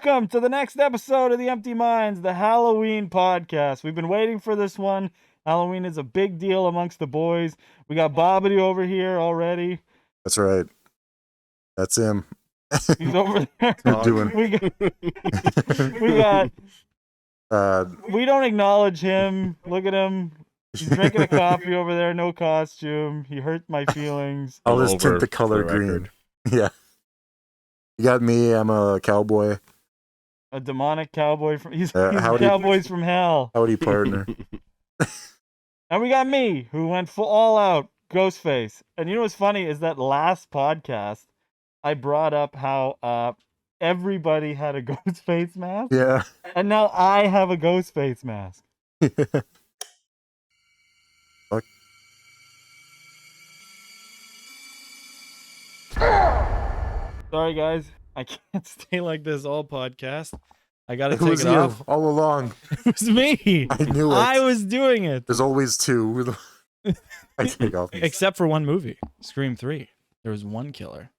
Welcome to the next episode of the Empty Minds, the Halloween podcast. We've been waiting for this one. Halloween is a big deal amongst the boys. We got Bobbity over here already. That's right. That's him. He's over there. We're doing. We don't acknowledge him. Look at him. He's drinking a coffee over there, no costume. He hurt my feelings. I'll just tint the color green. Yeah. You got me. I'm a cowboy. A demonic cowboy from he's Cowboys from Hell. Howdy, partner. And we got me, who went all out Ghostface. And you know what's funny is that last podcast I brought up how everybody had a Ghostface mask. Yeah. And now I have a Ghostface mask. Fuck. Sorry, guys. I can't stay like this all podcast. I gotta take was it you off. all along. It was me. I knew it. I was doing it. There's always two. I take off. Except for one movie, Scream 3. There was one killer.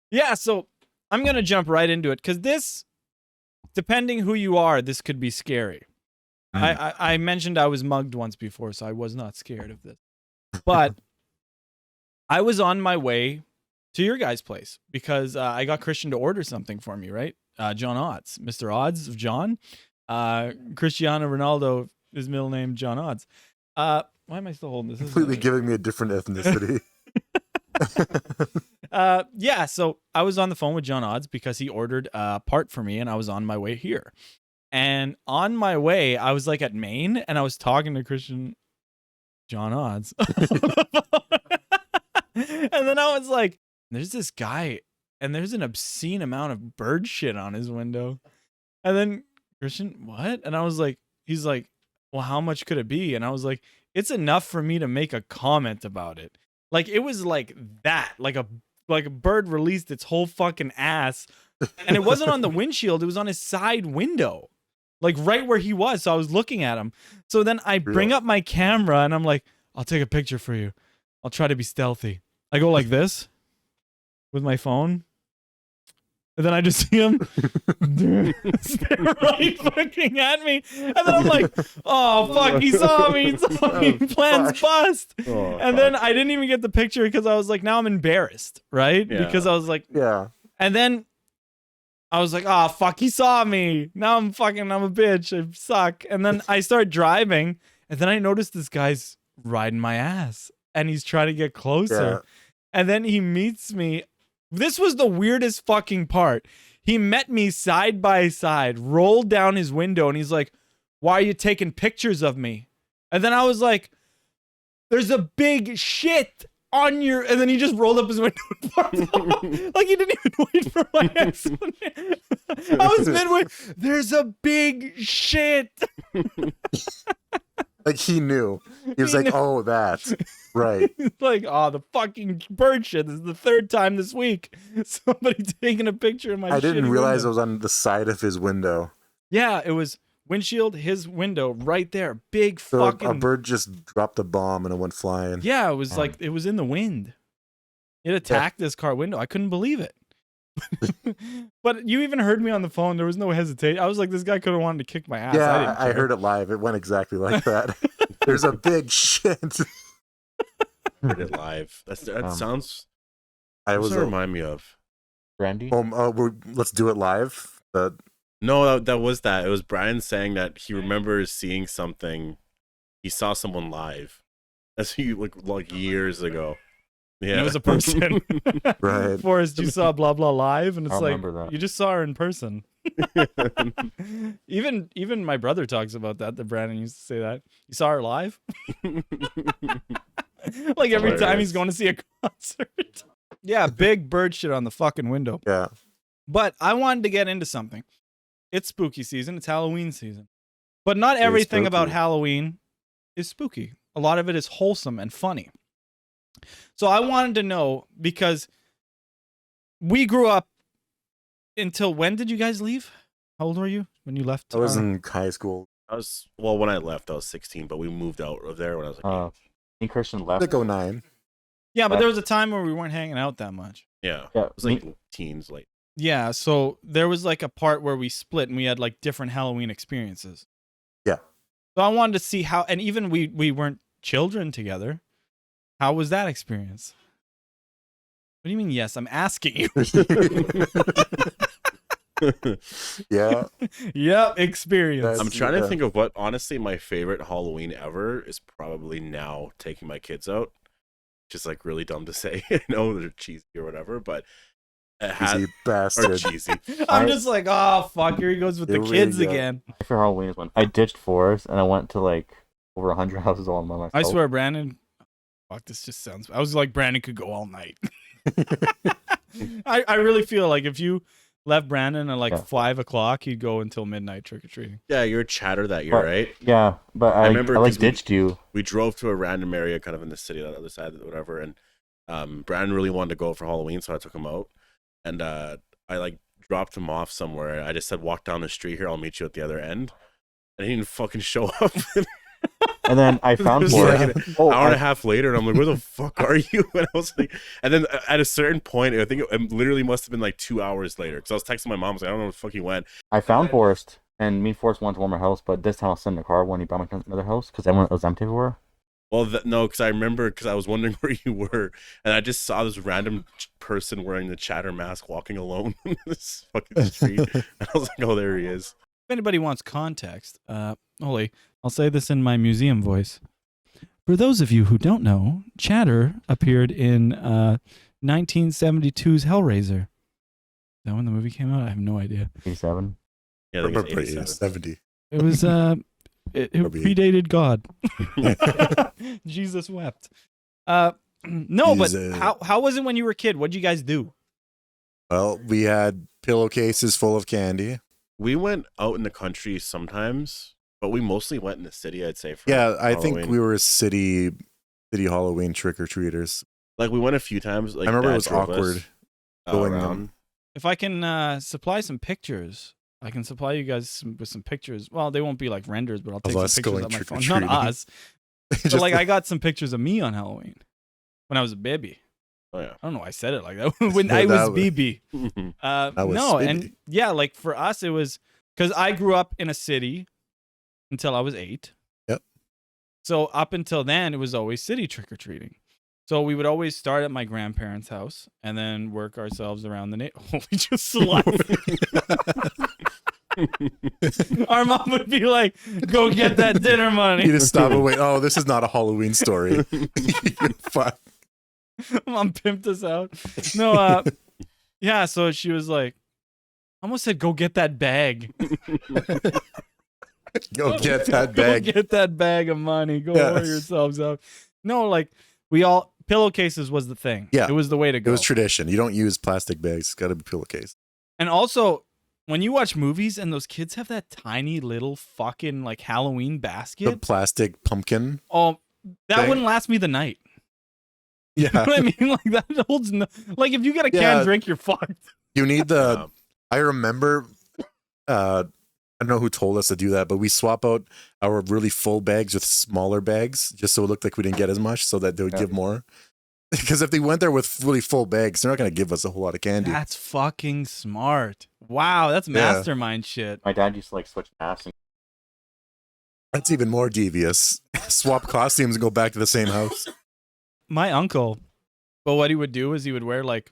Yeah, so I'm gonna jump right into it because this, depending who you are, this could be scary. I mentioned I was mugged once before, so I was not scared of this. But I was on my way to your guys' place because I got Christian to order something for me, right? John Odds, Mr. Odds of John. Cristiano Ronaldo, his middle name, John Odds. Why am I still holding this? Completely giving me a different ethnicity. Yeah, so I was on the phone with John Odds because he ordered a part for me and I was on my way here. And on my way, I was like at Maine and I was talking to Christian John Odds. And then I was like, there's this guy and there's an obscene amount of bird shit on his window. And then Christian, what? And I was like, he's like, well, how much could it be? And I was like, it's enough for me to make a comment about it. Like it was like that, like a bird released its whole fucking ass. And it wasn't on the windshield, it was on his side window. Like right where he was. So I was looking at him. So then I bring up my camera and I'm like, I'll take a picture for you. I'll try to be stealthy. I go like this with my phone. And then I just see him stare right fucking at me. And then I'm like, oh, fuck, he saw me. He saw me. Plans bust. Oh, and then I didn't even get the picture because I was like, now I'm embarrassed, right? Yeah. Because I was like, Yeah. And then I was like, oh, fuck, he saw me. Now I'm a bitch. I suck. And then I start driving. And then I noticed this guy's riding my ass. And he's trying to get closer. Yeah. And then he meets me. This was the weirdest fucking part. He met me side by side, rolled down his window, and he's like, why are you taking pictures of me? And then I was like, there's a big shit on your... And then he just rolled up his window and parked off. Like he didn't even wait for my explanation. I was midway. There's a big shit. Like he knew. He was like, oh, that. Right. Like, oh, the fucking bird shit. This is the third time this week. Somebody taking a picture of my I didn't realize window. it was on the side of his window. Yeah, it was windshield, his window right there. Big So fucking... a bird just dropped a bomb and it went flying. Yeah, it was like, it was in the wind. It attacked this car window. I couldn't believe it. But you even heard me on the phone. There was no hesitation. I was like, this guy could have wanted to kick my ass. Yeah, I heard it live. It went exactly like that. There's a big shit. Heard it live. That sounds. I What's was that remind me of? Brandy? Let's do it live. No, that was that. It was Brian saying that he remembers seeing something. He saw someone live. That's like years ago. Yeah, And it was a person. Right. Forrest, you saw blah blah live, and it's I like remember that. you just saw her in person. Even my brother talks about that. That Brandon used to say that. You saw her live. Like every time he's going to see a concert. Yeah, big bird shit on the fucking window. Yeah. But I wanted to get into something. It's spooky season. It's Halloween season. But not Very everything about spooky. Halloween is spooky. A lot of it is wholesome and funny. So I wanted to know, because we grew up until when did you guys leave? How old were you when you left? I was in high school. when I left, I was 16, but we moved out of there when I was like 8. Me and Christian left. Like 09. Yeah, but there was a time where we weren't hanging out that much. Yeah. Yeah, It was like teens, late. Yeah, so there was like a part where we split and we had like different Halloween experiences. Yeah. So I wanted to see how, and even we weren't children together. How was that experience? What do you mean? Yes, I'm asking you. Yeah. Yep, experience. That's- I'm trying to Yeah. think of what, honestly, my favorite Halloween ever is probably now taking my kids out. Just like really dumb to say. I know they're cheesy or whatever, but it had Easy or bastard. cheesy. I'm just like, oh fuck, here he goes with Here the we kids go. again. My favorite Halloween is when I ditched Forest and I went to like over 100 houses all by myself. I swear, Brandon. Fuck, this just sounds. I was like, Brandon could go all night. I really feel like if you left Brandon at like Yeah. 5 o'clock, he'd go until midnight trick or treating. Yeah, you're a chatter that year, But- right? Yeah, but I remember like 'cause we- ditched you. We drove to a random area kind of in the city on the other side or whatever, and Brandon really wanted to go for Halloween, so I took him out. And I like dropped him off somewhere. I just said, walk down the street here, I'll meet you at the other end. And he didn't fucking show up. And then I found It was Forest. like an Oh, hour and a I, half later, and I'm like, where the fuck are you? And I was like, and then at a certain point, I think it literally must have been like 2 hours later, because I was texting my mom, I was like, I don't know where the fuck he went. I found Forest, and me and Forest went to one more house, but this time I was sitting in the car when he brought me to another house because everyone was empty everywhere. Well, no, because I remember, because I was wondering where you were, and I just saw this random person wearing the chatter mask walking alone in this fucking street. And I was like, oh, there he is. If anybody wants context, Oli, I'll say this in my museum voice. For those of you who don't know, Chatter appeared in 1972's Hellraiser. Is that when the movie came out? I have no idea. 87. Yeah, I think it's Remember, 87. 70. It was it Probably- predated God. Jesus wept. No, but Jesus. how was it when you were a kid? What'd you guys do? Well, we had pillowcases full of candy. We went out in the country sometimes, but we mostly went in the city, I'd say. For Yeah, I think Halloween. we were city Halloween trick or treaters. Like, we went a few times. Like, I remember Dad it was drove us, awkward going around. If I can supply some pictures, I can supply you guys with some pictures. Well, they won't be like renders, but I'll take us some pictures going on my phone. trick-or-treating. Not us. But like I got some pictures of me on Halloween when I was a baby. Oh, yeah. I don't know why I said it like that. When Yeah, I was that was- BB. That was No, spitty. and yeah, like for us, it was because I grew up in a city until I was 8. Yep. So up until then, it was always city trick or treating. So we would always start at my grandparents' house and then work ourselves around the neighborhood. We just slide. Our mom would be like, "Go get that dinner money." You just stop and wait. Oh, this is not a Halloween story. Fuck. Mom pimped us out. No, yeah. So she was like, I almost said, "Go get that bag." Go get that Go bag. get that bag of money. Go Yeah. order yourselves out. No, like we all pillowcases was the thing. Yeah. It was the way to It go. was tradition. You don't use plastic bags. It's got to be pillowcase. And also, when you watch movies and those kids have that tiny little fucking like Halloween The basket, plastic pumpkin. oh, that thing. wouldn't last me the night. You know Yeah. what I mean? Like that holds no. Like if you get a canned Yeah. drink, you're fucked. You need the. Yeah. I remember. I don't know who told us to do that, but we swap out our really full bags with smaller bags just so it looked like we didn't get as much, so that they would Yeah. give more. Because if they went there with really full bags, they're not going to give us a whole lot of candy. That's fucking smart. Wow, that's Yeah. mastermind shit. My dad used to like switch masks. And That's even more devious. Swap costumes and go back to the same house. My uncle, but what he would do is he would wear like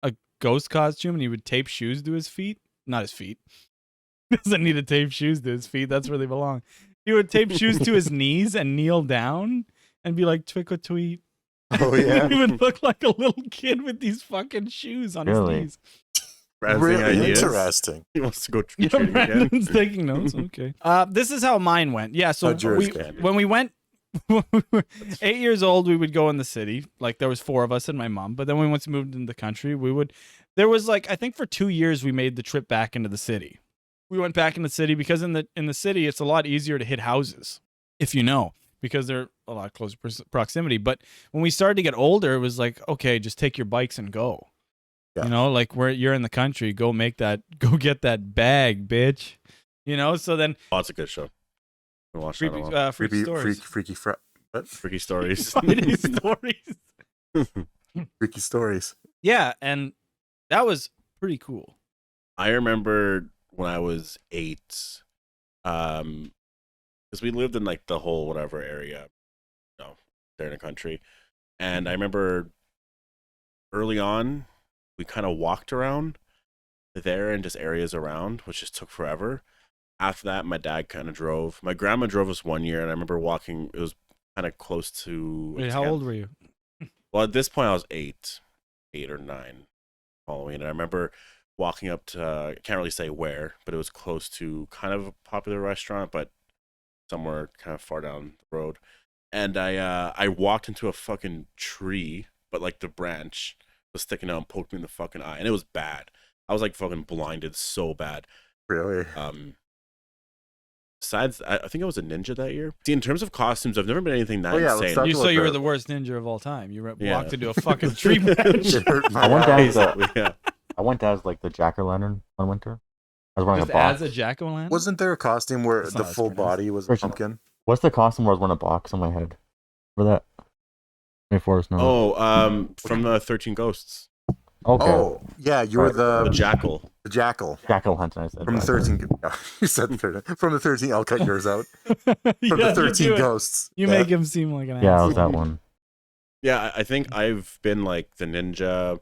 a ghost costume and he would tape shoes to his feet. Not his feet. Doesn't need to tape shoes to his feet. That's where they belong. He would tape shoes to his knees and kneel down and be like twick or tweet. Oh, yeah. He would look like a little kid with these fucking shoes on Really? his knees. Brand's Really getting ideas. interesting. He wants to go Yeah, trick-or-treating again. Brandon's taking notes. Okay. This is how mine went. Yeah. So How'd yours we, go? when we went, when we were 8 years old, we would go in the city. Like there was 4 of us and my mom. But then when we once moved into the country, we would. There was like I think for 2 years we made the trip back into the city. We went back in the city because in the city it's a lot easier to hit houses, if you know, because they're a lot closer proximity. But when we started to get older, it was like, okay, just take your bikes and go. Yeah. You know, like where you're in the country, go get that bag, bitch. You know, so then Oh, it's a good show. I watched that in a freaky, while. freaky stories. Freaky Freaky stories. Friday stories. stories. Yeah, and that was pretty cool. I remember when I was 8, because we lived in like the whole whatever area, there in the country, and I remember early on we kind of walked around there and just areas around, which just took forever. After that, my dad kind of drove. My grandma drove us one year, and I remember walking. It was kind of close to. Wait, how old were you? Well, at this point, I was 8 or 9, Halloween, and I remember walking up to. I can't really say where, but it was close to kind of a popular restaurant, but somewhere kind of far down the road. And I walked into a fucking tree, but like the branch was sticking out and poked me in the fucking eye, and it was bad. I was like fucking blinded so bad. Really? Besides, I think I was a ninja that year. See, in terms of costumes, I've never been anything that let's insane. talk You about you were that. the worst ninja of all time. You Yeah. walked into a fucking tree branch. It hurt my I went down eyes. to Yeah. I went as like the jack-o'-lantern one winter. I was wearing Just a box. as a jack-o'-lantern? Wasn't there a costume where That's the not as full pronounced. body was a Christian. pumpkin? What's the costume where I was wearing a box on my head? For that? Forrest knows. Oh, from the 13 Ghosts, Okay. Oh, yeah, you were the the jackal. jackal Jack-o'-lantern, I said. from the 13. You said 13. From the 13. I'll cut yours out. From Yeah, the you 13 do it. ghosts. You Yeah. make him seem like an Yeah, I ass. was that one. Yeah, I think I've been like the ninja.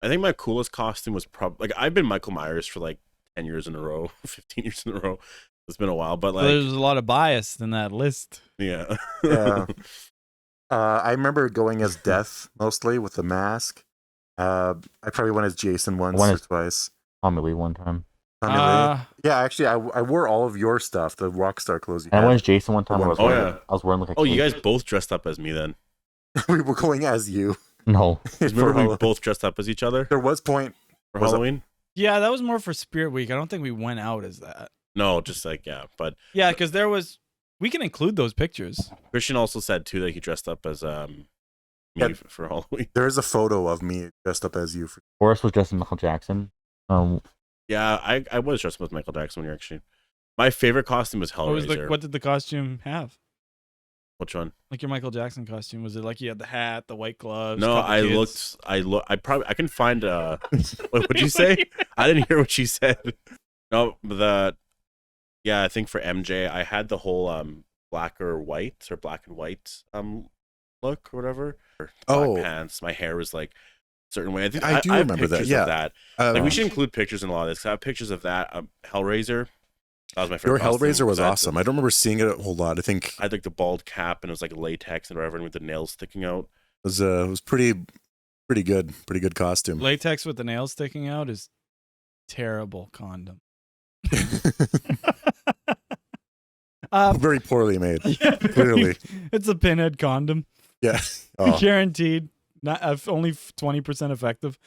I think my coolest costume was probably like I've been Michael Myers for like 10 years in a row, 15 years in a row. It's been a while, but So like there's a lot of bias in that list. yeah. Yeah. I remember going as Death mostly with the mask. I probably went as Jason once One or is- twice. Tommy Lee one time. Tommy Lee. Uh, Yeah, actually, I wore all of your stuff, the Rockstar clothes you And I had. went as Jason one time. Where I was Oh, wearing, yeah. I was wearing like a Oh, you cape. guys both dressed up as me then. We were going as you. No. For Remember we Halloween. both dressed up as each other There was point. for Was it- Halloween? yeah, that was more for Spirit Week. I don't think we went out as that. No, just like yeah. But Yeah, because there was. We can include those pictures. Christian also said too that he dressed up as me Yeah. for Halloween. There is a photo of me dressed up as you. Forrest was dressed as Michael Jackson. Yeah, I was dressed up as Michael Jackson when you're actually. My favorite costume was Hellraiser. What did the costume have? Which one? Like your Michael Jackson costume? Was it like you had the hat, the white gloves? No, couple kids? I probably I can find what'd you say? I didn't hear what she said. No, I think for MJ I had the whole black and white look or whatever. Black Oh. pants. My hair was like a certain way. I think I do have remember that, pictures yeah. of that. Like we should include pictures in a lot of this. 'Cause I have pictures of that. Hellraiser. That was my Your favorite. costume, Hellraiser was 'cause I had awesome. I don't remember seeing it a whole lot. I think I had like the bald cap and it was like latex and whatever, and with the nails sticking out. it was pretty good. Pretty good costume. Latex with the nails sticking out is terrible condom. Very poorly made. Yeah, Clearly. it's a pinhead condom, Yeah. Oh. guaranteed. Not only 20% effective.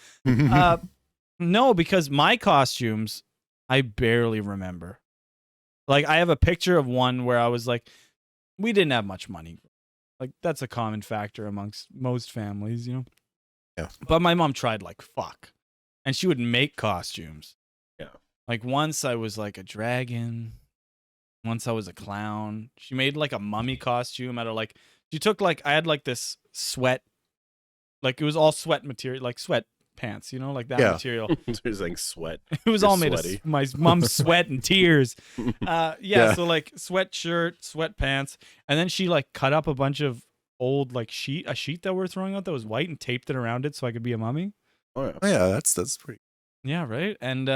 No, because my costumes, I barely remember. Like I have a picture of one where I was like, we didn't have much money. Like that's a common factor amongst most families, you know. Yeah. But my mom tried like fuck, and she would make costumes. Yeah. Like once I was like a dragon. Once I was a clown. She made like a mummy costume out of like she took like I had like this sweat, like it was all sweat material, like sweat pants, you know, like that Yeah. material. It was like sweat. It was You're all made sweaty. of my mom's sweat and tears. Yeah. So like sweatshirt, sweatpants, and then she like cut up a bunch of old like a sheet that we're throwing out that was white and taped it around it so I could be a mummy. Oh yeah. Oh, yeah, that's pretty. Yeah, right. And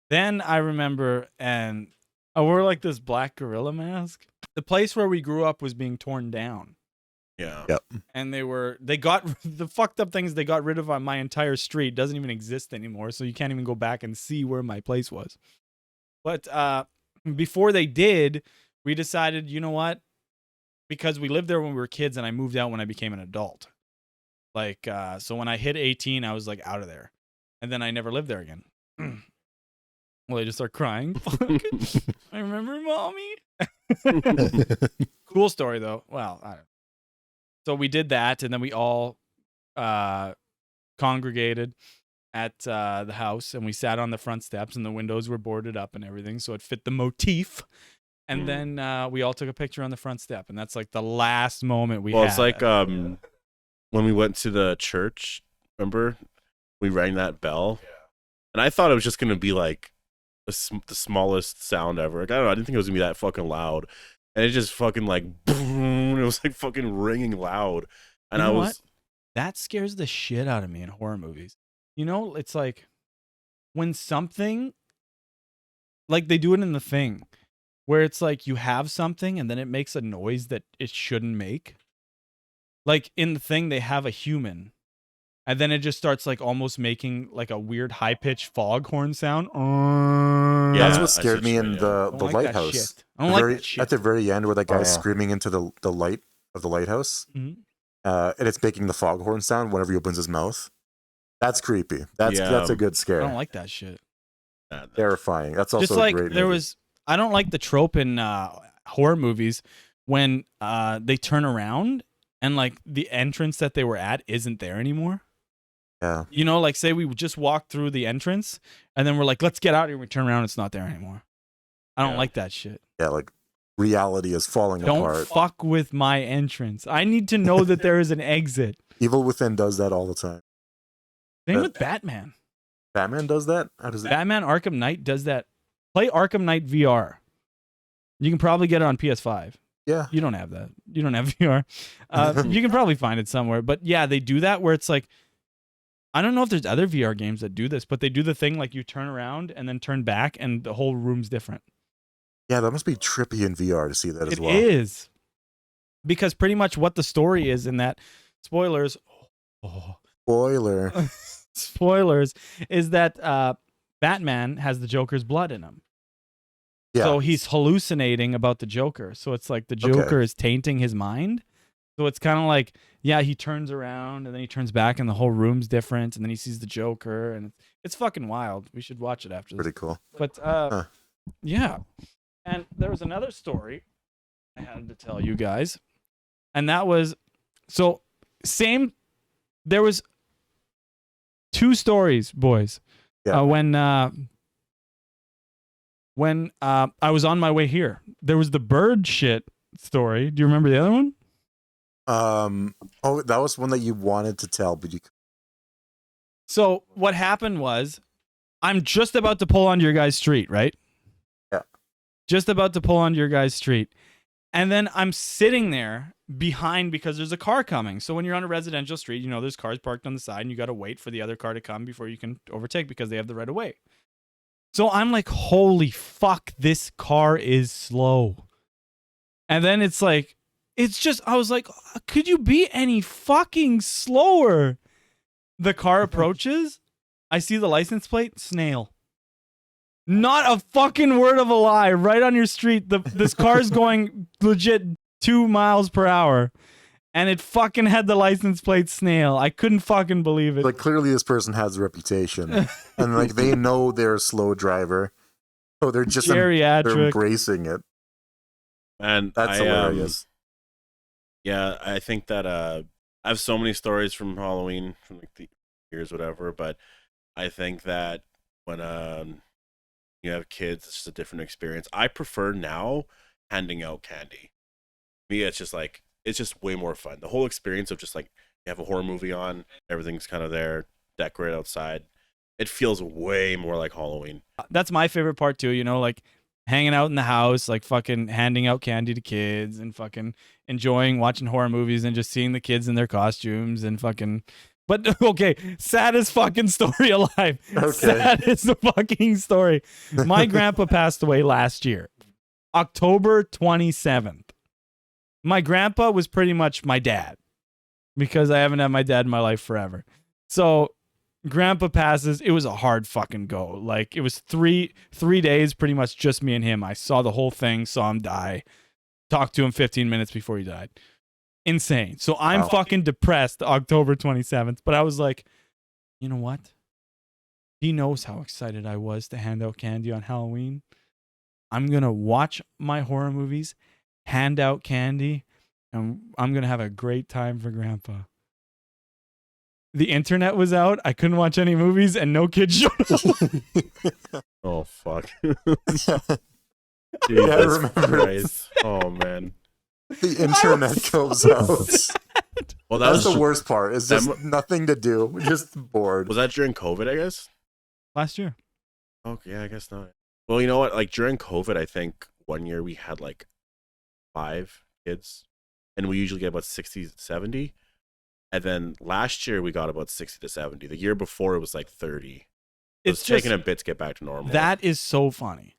then I remember, and I wore like this black gorilla mask. The place where we grew up was being torn down. Yeah. Yep. And they got the fucked up things they got rid of on my entire street doesn't even exist anymore, so you can't even go back and see where my place was. But before they did, we decided, you know what? Because we lived there when we were kids and I moved out when I became an adult. Like so when I hit 18, I was like out of there. And then I never lived there again. Well, I just start crying. Fuck. I remember mommy. Cool story though. Well, I don't know. So we did that, and then we all congregated at the house, and we sat on the front steps, and the windows were boarded up and everything, so it fit the motif. And then we all took a picture on the front step, and that's like the last moment we Well, had. it's like when we went to the church. Remember, we rang that bell. and I thought it was just gonna be like the smallest sound ever. Like, I don't know. I didn't think it was gonna be that fucking loud, and it just fucking like boom. It was like fucking ringing loud, and You I know was. what? That scares the shit out of me in horror movies. You know, it's like when something, like they do it in The Thing, where it's like you have something and then it makes a noise that it shouldn't make. Like in The Thing, they have a human, and then it just starts like almost making like a weird high pitched foghorn sound. Yeah, That's I what see scared what me you in mean, yeah. the I don't like that lighthouse. shit. I don't like that At shit. the very end, where that guy's yeah. screaming into the light of the lighthouse, Mhm. and it's making the foghorn sound whenever he opens his mouth. That's creepy. That's Yeah. a good I scare. don't like that shit. Terrifying. That's also Just like a great there movie. was, I don't like the trope in horror movies when they turn around and like the entrance that they were at isn't there anymore. Yeah. You know, like say we just walked through the entrance and then we're like, let's get out of here. We turn around, it's not there anymore. I don't Yeah. like that shit. Yeah, like reality is falling Don't apart. fuck with my entrance. I need to know that there is an exit. Evil Within does that all the time. Same with Batman. Batman does that? How does it? Batman Arkham Knight does that. Play Arkham Knight VR. You can probably get it on PS5. Yeah. You don't have that. You don't have VR. You can probably find it somewhere. But yeah, they do that where it's like, I don't know if there's other VR games that do this, but they do the thing like you turn around and then turn back and the whole room's different. Yeah, that must be trippy in VR to see that as It well. is. Because pretty much what the story is in that, spoilers, Spoiler. spoilers, is that Batman has the Joker's blood in him. Yeah. So he's hallucinating about the Joker. So it's like the Joker is tainting his mind. So it's kind of like, yeah, he turns around and then he turns back and the whole room's different and then he sees the Joker and it's fucking wild. We should watch it after this. Pretty cool. But yeah. And there was another story I had to tell you guys. And that was there was two stories, boys. Yeah. When I was on my way here, there was the bird shit story. Do you remember the other one? Oh, that was one that you wanted to tell, but you. So what happened was, I'm just about to pull onto your guys' street, right? Yeah. Just about to pull onto your guys' street. And then I'm sitting there behind because there's a car coming. So when you're on a residential street, you know, there's cars parked on the side and you got to wait for the other car to come before you can overtake because they have the right of way. So I'm like, holy fuck, this car is slow. And then it's like, I was like, could you be any fucking slower? The car approaches. I see the license plate, snail. Not a fucking word of a lie. Right on your street, this car's going legit 2 miles per hour. And it fucking had the license plate snail. I couldn't fucking believe it. Like, clearly this person has a reputation. And, like, they know they're a slow driver. So they're just they're Geriatric. embracing it. And That's hilarious. Yeah, I think that I have so many stories from Halloween, from like the years, whatever. But I think that when you have kids, it's just a different experience. I prefer now handing out candy. Me, it's just like, it's just way more fun. The whole experience of just like, you have a horror movie on, everything's kind of there, decorate outside. It feels way more like Halloween. That's my favorite part too, you know, like hanging out in the house, like fucking handing out candy to kids and fucking enjoying watching horror movies and just seeing the kids in their costumes and fucking. But okay, saddest fucking story alive. Okay. Saddest fucking story. My grandpa passed away last year, October 27th. My grandpa was pretty much my dad because I haven't had my dad in my life forever. So grandpa passes. It was a hard fucking go. Like it was three days, pretty much just me and him. I saw the whole thing, saw him die, talked to him 15 minutes before he died. Insane. So I'm fucking depressed October 27th. But I was like, you know what? He knows how excited I was to hand out candy on Halloween. I'm going to watch my horror movies, hand out candy, and I'm going to have a great time for grandpa. The internet was out. I couldn't watch any movies and no kids showed up. Oh, fuck. Yeah, I Jesus remember. Christ. Oh, man. The internet goes out. Well, that That's was the worst part. It's just that nothing to do. We're just bored. Was that during COVID, I guess? last year. Okay, yeah, I guess not. Well, you know what? Like during COVID, I think one year we had like 5 kids, and we usually get about 60 to 70. And then last year we got about 60 to 70. The year before it was like 30. It's It's just taking a bit to get back to normal. that is so funny.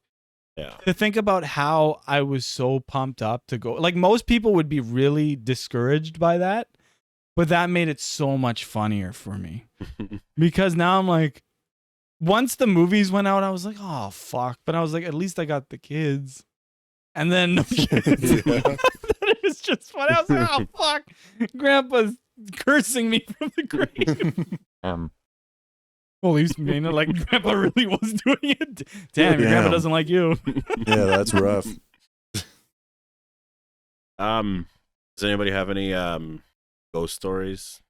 Yeah. To think about how I was so pumped up to go. Like most people would be really discouraged by that, but that made it so much funnier for me. Because now I'm like, once the movies went out, I was like, oh fuck. But I was like, at least I got the kids. And then no kids. It was just funny. I was like, oh fuck. Grandpa's cursing me from the grave. Well, at least like Grandpa really was doing it. Damn, your grandpa doesn't like you. Yeah, that's rough. Does anybody have any ghost stories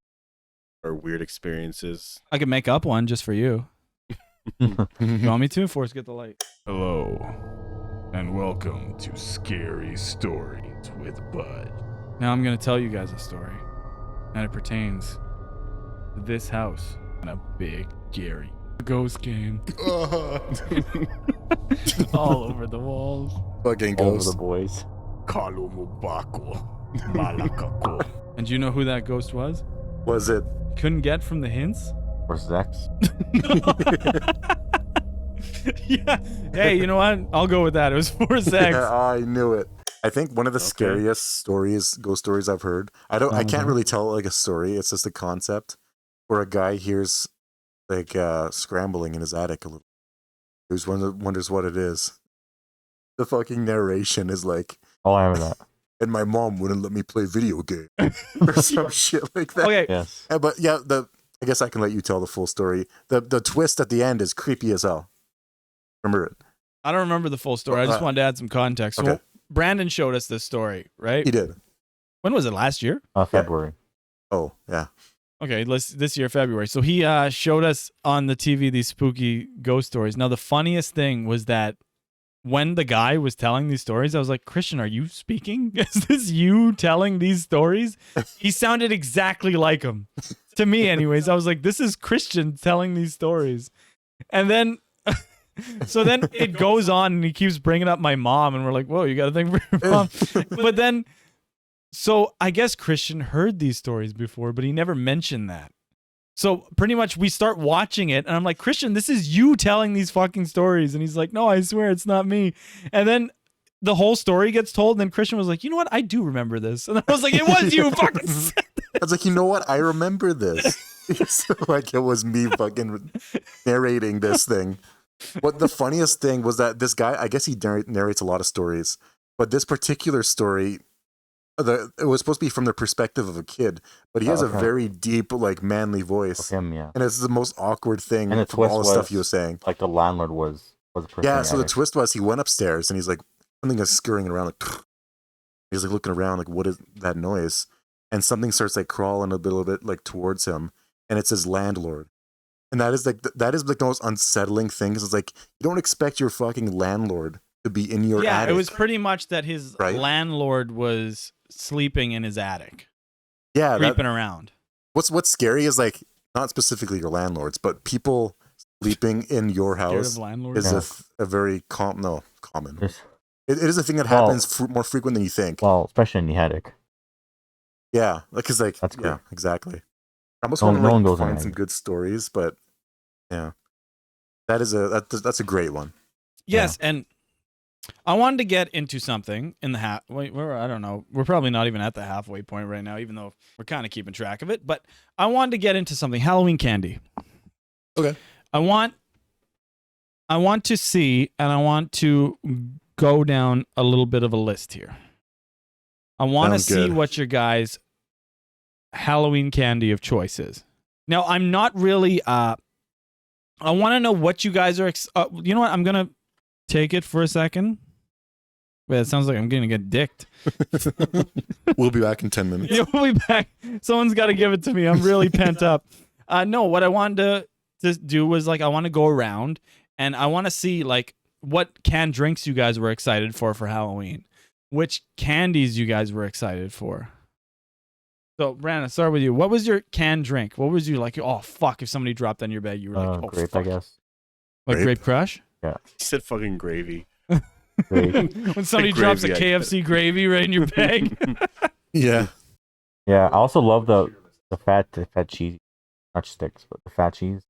or weird experiences? I could make up one just for you. You want me to? Forrest, get the light. Hello, and welcome to Scary Stories with Bud. Now I'm going to tell you guys a story. And it pertains to this house and a big, scary ghost game. All over the walls. Fucking Over ghost. the boys. Kalumubako, Malakako. And do you know who that ghost was? Was it? Couldn't get from the hints? Versus X. Yeah. Hey, you know what? I'll go with that. It was 4-6. Yeah, I knew it. I think one of the scariest stories, ghost stories I've heard. I can't really tell like a story. It's just a concept where a guy hears like scrambling in his attic a little. He wonders what it is. The fucking narration is like, Oh, I remember that. and my mom wouldn't let me play video game or some shit like that. Okay. Yes. Yeah, but yeah, I guess I can let you tell the full story. The twist at the end is creepy as hell. Remember it? I don't remember the full story. I just wanted to add some context. So Okay. Brandon showed us this story, right? He did. When was it? Last year? February. Oh, yeah. Okay, this year, February. So he showed us on the TV these spooky ghost stories. Now, the funniest thing was that when the guy was telling these stories, I was like, Christian, are you speaking? Is this you telling these stories? He sounded exactly like him. To me, anyways. I was like, this is Christian telling these stories. And then, so then it goes on and he keeps bringing up my mom. And we're like, whoa, you got a thing for your mom? But then, so I guess Christian heard these stories before, but he never mentioned that. So pretty much we start watching it and I'm like, Christian, this is you telling these fucking stories. And he's like, no, I swear it's not me. And then the whole story gets told. And then Christian was like, you know what? I do remember this. And I was like, it was you fucking said this. I was like, you know what? I remember this. Like it was me fucking narrating this thing. But the funniest thing was that this guy, I guess he narrates a lot of stories, but this particular story, it was supposed to be from the perspective of a kid, but he has a very deep, like manly voice. Him, yeah. And it's the most awkward thing And the from twist all the was, stuff he was saying. Like the landlord was a person. Yeah, so the twist was he went upstairs and he's like, something is scurrying around, like, he's like looking around, like, what is that noise? And something starts like crawling a little bit like towards him, and it's his landlord. And that is like the most unsettling thing. 'Cause it's like, you don't expect your fucking landlord to be in your attic. It was pretty much that his Right? landlord was sleeping in his attic, Yeah, creeping around. what's scary is like not specifically your landlords, but people sleeping in your Scared house of landlords? is a very common. There's, It is a thing that happens more frequent than you think. well, especially in the attic. Yeah, like cause like That's yeah, cool. exactly. I almost No- want to no one like, goes on find that. some good stories, but yeah, that's a great one. Yes, and I wanted to get into something in the I don't know. We're probably not even at the halfway point right now, even though we're kind of keeping track of it. But I wanted to get into something. Halloween candy. Okay. I want to see, and I want to go down a little bit of a list here. I want to Sounds see good. what your guys' Halloween candy of choice is. Now, I'm not really. I want to know what you guys are. You know what? I'm gonna take it for a second. Wait, it sounds like I'm gonna get dicked. We'll be back in 10 minutes. Yeah, we'll be back. Someone's got to give it to me. I'm really pent up. No, what I wanted to do was like I want to go around and I want to see like what canned drinks you guys were excited for Halloween, which candies you guys were excited for. So, Brandon, start with you. What was your canned drink? What was you like? Oh fuck! If somebody dropped on your bed, you were like, oh grape, fuck. I guess. Like Grape? grape crush? He said fucking gravy. Great. When somebody drops a Gravy, I KFC gravy right in your bag. Yeah. Yeah, I also love the fat cheese, not sticks, but the fat cheese.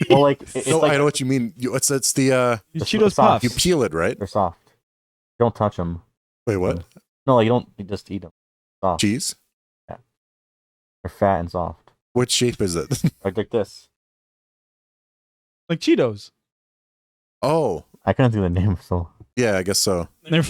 Well, like it's No, like I know what you mean. It's the The Cheetos sauce. Puffs. you peel it, right? they're soft. You don't touch them. Wait, what? No, like you just eat them. Soft. Cheese? They're fat and soft. What shape is it? Like this. Like Cheetos. Oh, I couldn't think of the name, so yeah, I guess so. They're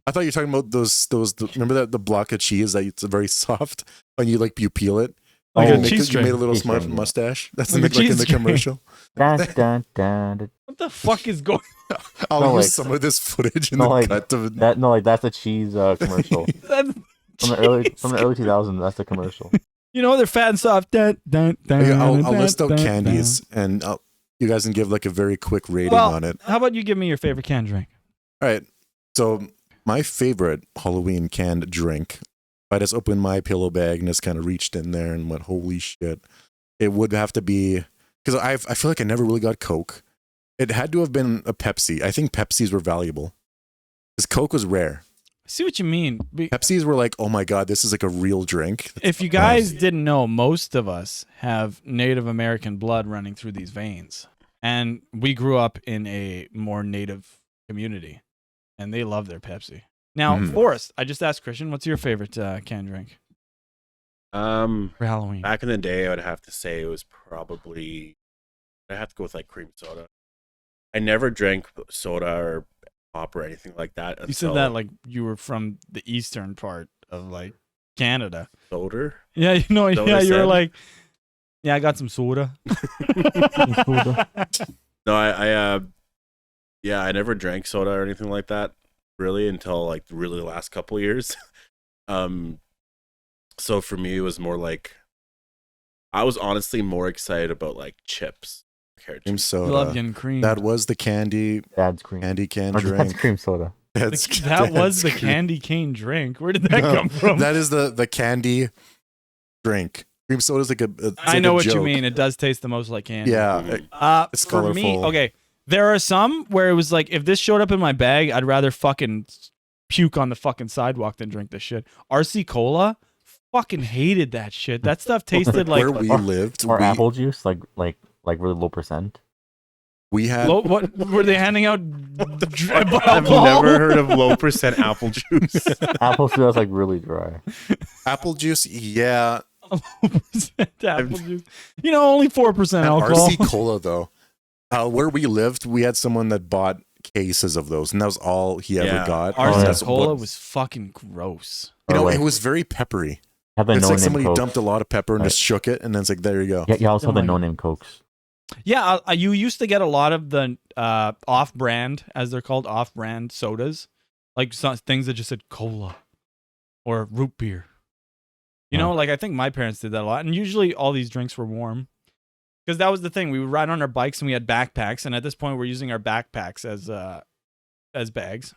I thought you were talking about those. Remember that the block of cheese that it's very soft when you peel it. Like You a make cheese it- you string. made a little Cheese smart string, yeah. mustache. That's Like a like in cheese the string. commercial. dun, dun, dun, what the fuck is going I'll No, use like- some of this footage in no, the like cut to that. No, like that's a cheese commercial on? from the early 2000s. That's the commercial. You know, they're fat and soft. Dun, dun, dun, Okay, I'll dun, list out dun, candies and you guys can give like a very quick rating Well- on it. dun. How about you give me your favorite canned drink? All right. So my favorite Halloween canned drink, I just opened my pillow bag and just kind of reached in there and went, holy shit. It would have to be, because I feel like I never really got Coke. It had to have been a Pepsi. I think Pepsis were valuable. Because Coke was rare. I see what you mean. Pepsis were like, oh my God, this is like a real drink. If you guys didn't know, most of us have Native American blood running through these veins. And we grew up in a more Native community. And they love their Pepsi. Now, Mhm. Forrest, I just asked Christian, what's your favorite canned drink for Halloween? Back in the day, I would have to say it was probably. I have to go with like cream soda. I never drank soda or pop or anything like that. You said that like you were from the eastern part of like Canada. soda. Yeah, you know, Soda yeah, you were said? like, yeah, I got some soda. No, I never drank soda or anything like that really until like really the last couple years. So for me, it was more like I was honestly more excited about like chips. Cream You love soda. getting cream. That was the candy Dad's cream. can Or drink. that's cream soda. that was the cream. candy cane drink. Where did that No, come from? That is the candy drink. Cream soda is like it's I like know a what you joke. mean. It does taste the most like candy. Yeah. It's For me, colorful. okay, there are some where it was like, if this showed up in my bag, I'd rather fucking puke on the fucking sidewalk than drink this shit. RC Cola, fucking hated that shit. That stuff tasted like where we lived, Or we, apple juice, like really low percent. we had what were they handing out? I've never heard of low percent apple juice. Apple juice is like really dry. apple juice. Yeah, apple juice. You know, only 4% and alcohol. RC Cola though. Where we lived, we had someone that bought cases of those, and that was all he ever Yeah. got. Oh, yeah. RC That's Cola what- was fucking gross. you Or know, like, it was very peppery. have the It's no like name somebody Coke. dumped a lot of pepper and Right. just shook it, and then it's like, there you go. Yeah, you also have Oh the my no name Cokes. Yeah, you used to get a lot of the off-brand, as they're called, off-brand sodas, like things that just said cola or root beer. You know, like I think my parents did that a lot, and usually all these drinks were warm, because that was the thing. We would ride on our bikes and we had backpacks, and at this point, we're using our backpacks as bags,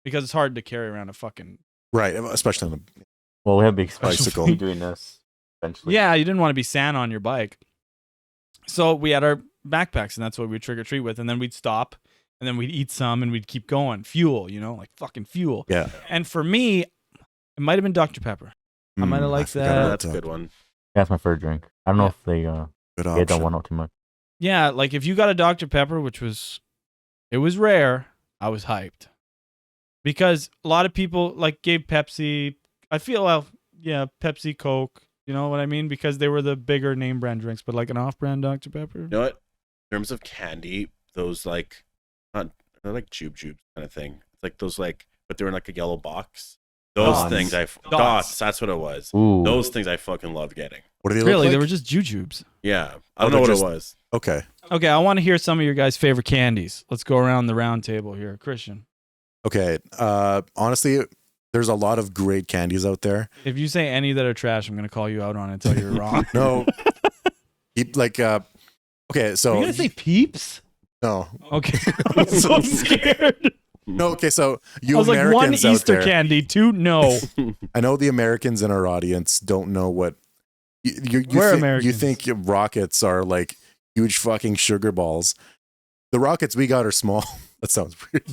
because it's hard to carry around a fucking. Right, especially on the Well, we have big Bicycle. be doing this eventually. Yeah, you didn't want to be Santa on your bike. So we had our backpacks, and that's what we'd trick or treat with. And then we'd stop, and then we'd eat some, and we'd keep going. Fuel, you know, like fucking fuel. yeah. And for me, it might have been Dr. Pepper. I might have liked forgot that. about That's a good one. That's my favorite drink. I don't know Yeah. if they Good get that option. one out too much. Yeah, like if you got a Dr. Pepper, it was rare, I was hyped. Because a lot of people like gave Pepsi, I feel, Pepsi, Coke, you know what I mean? Because they were the bigger name brand drinks, but like an off-brand Dr. Pepper. You know what? In terms of candy, those like they're like jubes kind of thing. It's like those like, but they're in like a yellow box. Those Dots. things Dots. dots. That's what it was. Ooh. Those things I fucking loved getting. What do they Really, look they like? were just jujubes. Yeah, Oh, I don't know they're what just- it was. Okay. Okay, I want to hear some of your guys' favorite candies. Let's go around the round table here. Christian, Okay. Honestly, there's a lot of great candies out there. if you say any that are trash, I'm going to call you out on it until you're wrong. No. Okay, so Are you going to say Peeps? no. Okay, I'm so scared. No, okay, so I you was like, one Americans out Easter there, candy, two no. I know the Americans in our audience don't know what you We're you Americans. think rockets are like huge fucking sugar balls. The rockets we got are small. That sounds weird.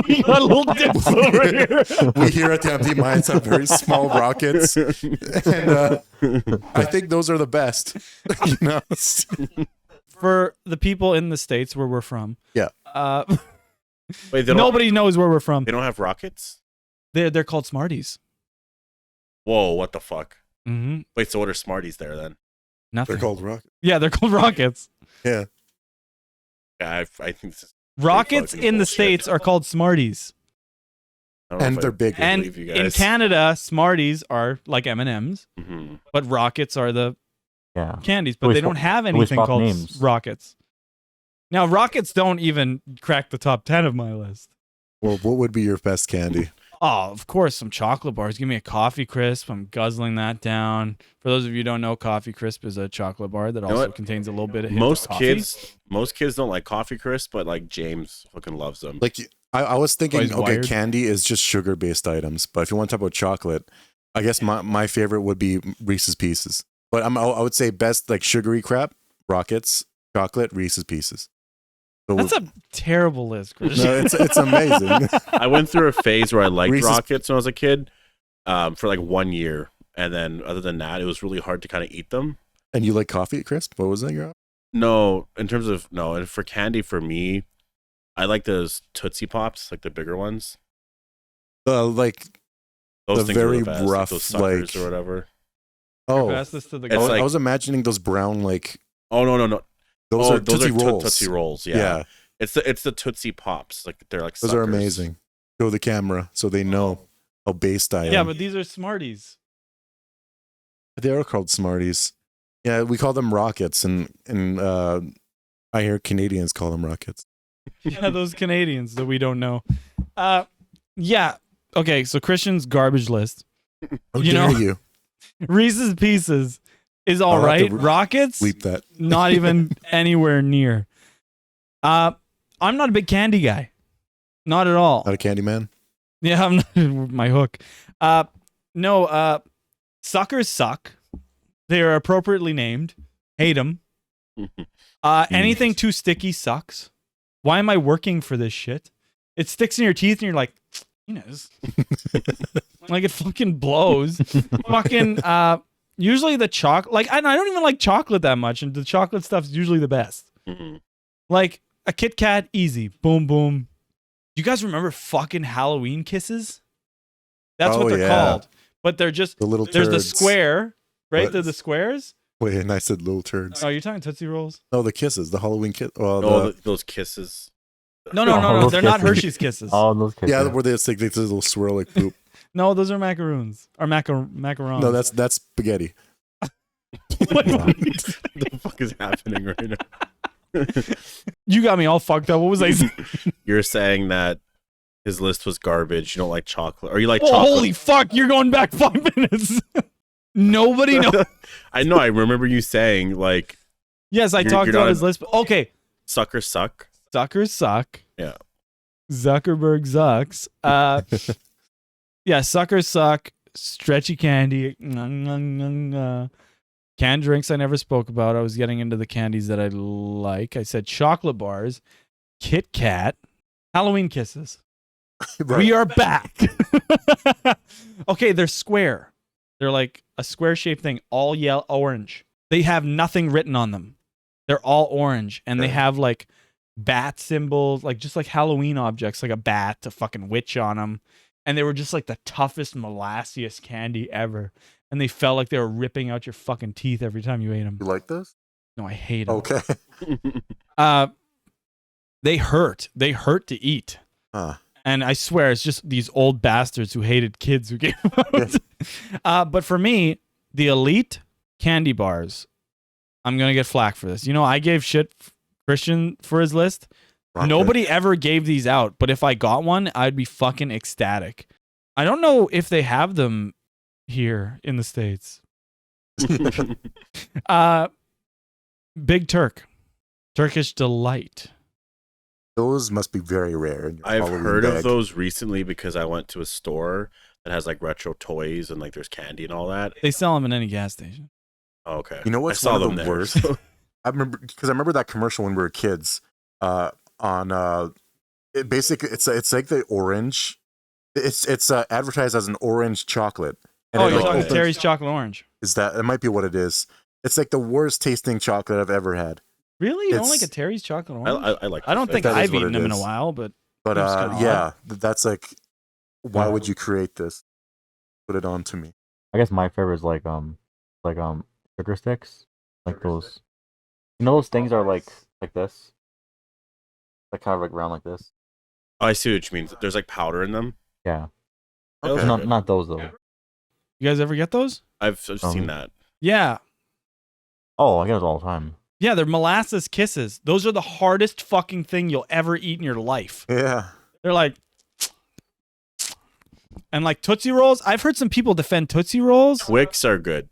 We got little dips over here. We here at the Empty Minds have very small rockets, and I think those are the best. You know? For the people in the States where we're from. Yeah. Wait, Nobody knows where we're from. They don't have rockets? They're called Smarties. Whoa, what the fuck? Mm-hmm. Wait, so what are Smarties there then? Nothing. They're called rockets. Yeah, they're called rockets. Yeah. Yeah, I think this is Rockets fucking in the bullshit. States are called Smarties. I don't know And if they're I bigger. And believe you in guys. Canada, Smarties are like M&Ms, Mhm. but Rockets are the Yeah. candies, but We they swap- don't have we anything swap called names. Rockets. Now, Rockets don't even crack the top 10 of my list. Well, what would be your best candy? Oh, of course, some chocolate bars. Give me a coffee crisp. I'm guzzling that down. For those of you who don't know, coffee crisp is a chocolate bar that know also what? contains a little bit of hint Most of coffee. kids don't like coffee crisp, but like James fucking loves them. Like, I was thinking, he's okay, wired. candy is just sugar-based items, but if you want to talk about chocolate, I guess my favorite would be Reese's Pieces. But I would say best like sugary crap, Rockets, chocolate, Reese's Pieces. So That's a terrible list, Chris. no, it's amazing. I went through a phase where I liked Reese's- rockets when I was a kid, for like 1 year, and then other than that, it was really hard to kind of eat them. And you like coffee crisp? What was that? Your No, in terms of no, and for candy for me, I like those Tootsie Pops, like the bigger ones. like Those The things are very the best, like rough, those suckers like- or whatever. oh, Pass this to the It's guy. like- I was imagining those brown like Oh no, those are Tootsie Tootsie Rolls. Tootsie Rolls. Yeah. Yeah, It's the Tootsie Pops. Like they're like those are suckers. amazing. Show the camera so they know how based I am. Yeah, but these are Smarties. They are called Smarties. Yeah, we call them Rockets, and I hear Canadians call them Rockets. Yeah, those Canadians that we don't know. Yeah. Okay, so Christian's garbage list. How You dare know- you Reese's Pieces is all I'll have right. to Rockets, bleep that? not even anywhere near. I'm not a big candy guy. Not at all. Not a candy man. Yeah, I'm not my hook. No, suckers suck. They are appropriately named. Hate them. Anything too sticky sucks. Why am I working for this shit? It sticks in your teeth and you're like, penis. Like it fucking blows. Fucking usually the chocolate, like I don't even like chocolate that much, and the chocolate stuff's usually the best. Mhm. Like a Kit Kat, easy. Boom, boom. Do you guys remember fucking Halloween kisses? That's Oh, what they're yeah. called. But they're just, The little there's the turds. square, right? What? They're the squares. Wait, and I said little turds. Oh, you're talking Tootsie Rolls? No, the kisses, the Halloween kiss. Well, Oh, those kisses. No, no, no, no. those They're not kisses. Hershey's kisses. All those kids. yeah, where they like they little swirl like poop. No, those are macaroons. Or macarons. No, that's spaghetti. What? What the fuck is happening right now? You got me all fucked up. What was I saying? You're saying that his list was garbage. You don't like chocolate, or you like Oh, chocolate? holy fuck. You're going back 5 minutes. Nobody knows. I know. I remember you saying like Yes, I You're- talked you're about not- his list. Okay. suckers suck. Suckers suck. Yeah. Zuckerberg sucks. Yeah, suckers suck. Stretchy candy. Canned drinks I never spoke about. I was getting into the candies that I like. I said chocolate bars, Kit Kat, Halloween kisses. Right. We are back. Okay, they're square. They're like a square shaped thing, all yellow, orange. They have nothing written on them. They're all orange, and they Okay. have like bat symbols, like just like Halloween objects, like a bat, a fucking witch on them. And they were just like the toughest, molassiest candy ever. And they felt like they were ripping out your fucking teeth every time you ate them. You like those? No, I hate them. Okay. They hurt. They hurt to eat. Huh. And I swear it's just these old bastards who hated kids who gave them out. But for me, the elite candy bars, I'm going to get flack for this. You know, I gave shit Christian for his list. Rocket. Nobody ever gave these out. But if I got one, I'd be fucking ecstatic. I don't know if they have them here in the States. Big Turk. Turkish Delight. Those must be very rare. In your I've Halloween heard of bag. those recently because I went to a store that has like retro toys and like there's candy and all that. They sell them in any gas station. Oh, okay. You know what's I saw one of them the there, worst? so- I remember that commercial when we were kids. On it basically it's like the orange. It's advertised as an orange chocolate. And Oh, it, you're like, talking opens- Terry's chocolate orange. Is that it might be what it is? It's like the worst tasting chocolate I've ever had. Really? You don't It's- like a Terry's chocolate orange? I like. I don't think That is I've what eaten it them in a is. while, but But Seems kinda yeah, that's like, why Yeah. would you create this? Put it on to me. I guess my favorite is like sugar sticks, like those. You know those things are like this, like kind of like round like this. Oh, I see what you mean. There's like powder in them. Yeah, Those Okay. are not good. not those though. you guys ever get those? I've seen that. Yeah. Oh, I get those all the time. Yeah, they're molasses kisses. Those are the hardest fucking thing you'll ever eat in your life. Yeah. They're like, and like Tootsie Rolls. I've heard some people defend Tootsie Rolls. Twix are good.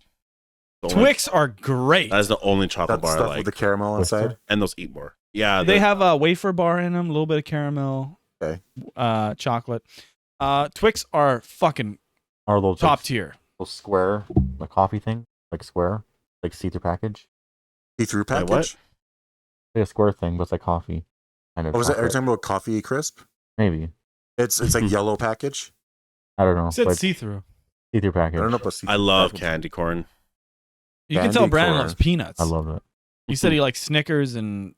The only- Twix are great. That is the only chocolate That bar I stuff like. with the caramel Twister? inside. And those eat more. Yeah, They have a wafer bar in them, a little bit of caramel, Okay. chocolate. Twix are fucking Or those top like, tier. those square, like coffee thing, like square, like see-through package, See-through Wait, package. what? like a square thing, but it's like coffee, kind of. Oh, was that? Are you chocolate. talking about coffee crisp? Maybe It's like yellow package. I don't know. You said but see-through. see-through I package. don't know about I love package. candy corn. You can Candy tell Brandon corn. loves peanuts. I love it. He said he likes Snickers and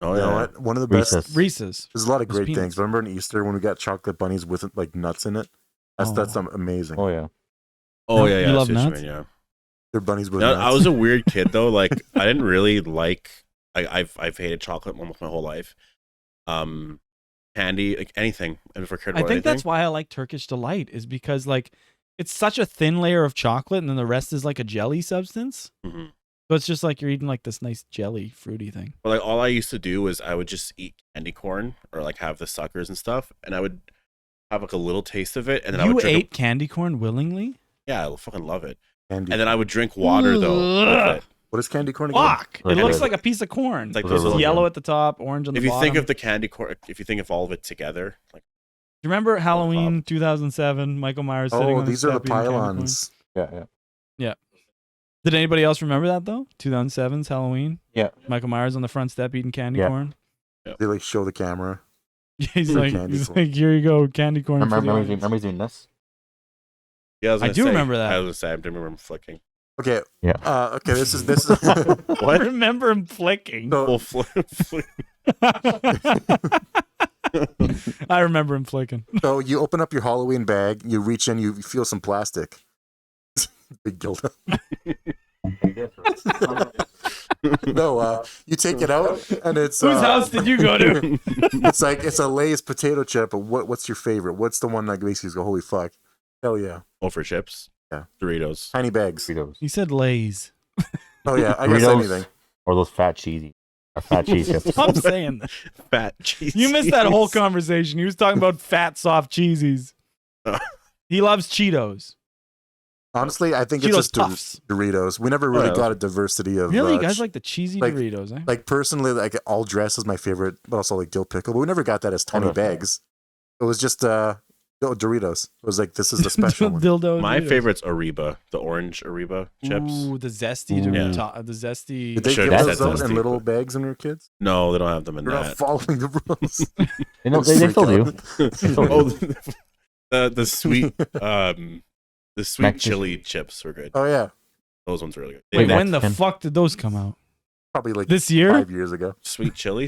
Oh You know yeah. what? One of the best. Reese's. Reese's. There's a lot of Those great peanuts. things. Remember in Easter when we got chocolate bunnies with like nuts in it? That's Oh. amazing. Oh yeah. Oh yeah, You yeah. I love see what you nuts? mean, yeah. They're bunnies with No, nuts. I was a weird kid though. Like I didn't really like. I've hated chocolate almost my whole life. Candy, like anything. I've never cared I about think anything. that's why I like Turkish Delight is because like it's such a thin layer of chocolate and then the rest is like a jelly substance. Mhm. So it's just like you're eating like this nice jelly fruity thing. But like all I used to do was I would just eat candy corn or like have the suckers and stuff, and I would have like a little taste of it, and then I You would drink. ate candy corn willingly? Yeah, I fucking love it. Candy. And then I would drink water though. Ugh. with it. What is candy corn again? Fuck! It Like looks those- like a piece of corn. It's like Those are those really yellow good. at the top, orange on the If you bottom. think of the candy corn, if you think of all of it together, like Do you remember Halloween 2007? Michael Myers sitting Oh, on these the are the step eating candy corn? pylons. Yeah. Did anybody else remember that though? 2007's Halloween. Yeah. Michael Myers on the front step eating candy Yeah. corn. They like show the camera. He's Ooh, like, candy he's corn. like, here you go, candy corn. for the Remember audience." he's doing this? yeah, I, was I gonna do say- remember that. I was gonna say I didn't remember him flicking. Okay. Yeah. Okay. This is. I What? remember him flicking. Full so, flick. I remember him flicking. so you open up your Halloween bag. You reach in. You feel some plastic. Big dildo. No. You take it out, and it's. Whose house did you go to? It's a Lay's potato chip. But what's your favorite? What's the one that makes you go, holy fuck? Hell yeah. Oh, for chips. Yeah. Doritos. Tiny bags. Doritos. He said Lay's. Oh yeah. I guess Doritos. anything. Or those fat cheesy chips. Stop saying that. Fat cheese. You missed that whole conversation. He was talking about fat, soft cheesies. He loves Cheetos. Honestly, I think Cheetos it's just Puffs. Doritos. We never really yeah. got a diversity of. Really? You guys like the cheesy like- Doritos, eh? Like personally, like all dress is my favorite, but also like dill pickle. But we never got that as tiny Okay. bags. It was just Doritos. It was like this is the special one. Dildo My Doritos. favorite's Ariba, the orange Ariba chips. Ooh, the zesty, Ooh. Yeah. the zesty. Did they Sure, give that's us those in tasty, little but- bags when we were kids? No, they don't have them in We're not that. following the rules. They still do. Oh, the sweet the sweet Mac chili chips were good. Oh yeah, Those ones are really good. Wait, Wait, when the Mexican. fuck did those come out? probably like This year? 5 years ago. Sweet chili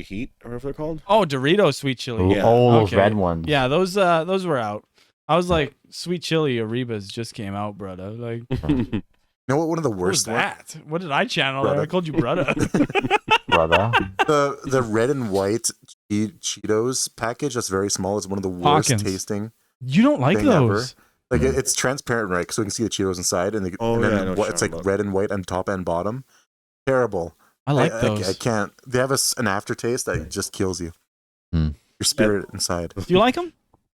heat, or whatever they're called. Oh, Doritos sweet chili. Oh, Yeah. those Okay. red ones. Yeah, those were out. I was like, sweet chili Arribas just came out, brother. Like, You know what? One of the what was worst ones. that? What did I channel there? I Brother. called you brother. Brother. The red and white Cheetos package. That's very small. It's one of the worst Hawkins. tasting. You don't like Thing ever. those. Like it's transparent, right? So we can see the Cheetos inside, and, Oh, and yeah, I know then what it's you're like talking about. red and white on top and bottom. Terrible. I like I those. can't. They have an aftertaste that just kills you. Hmm. Your spirit inside. Do you like them?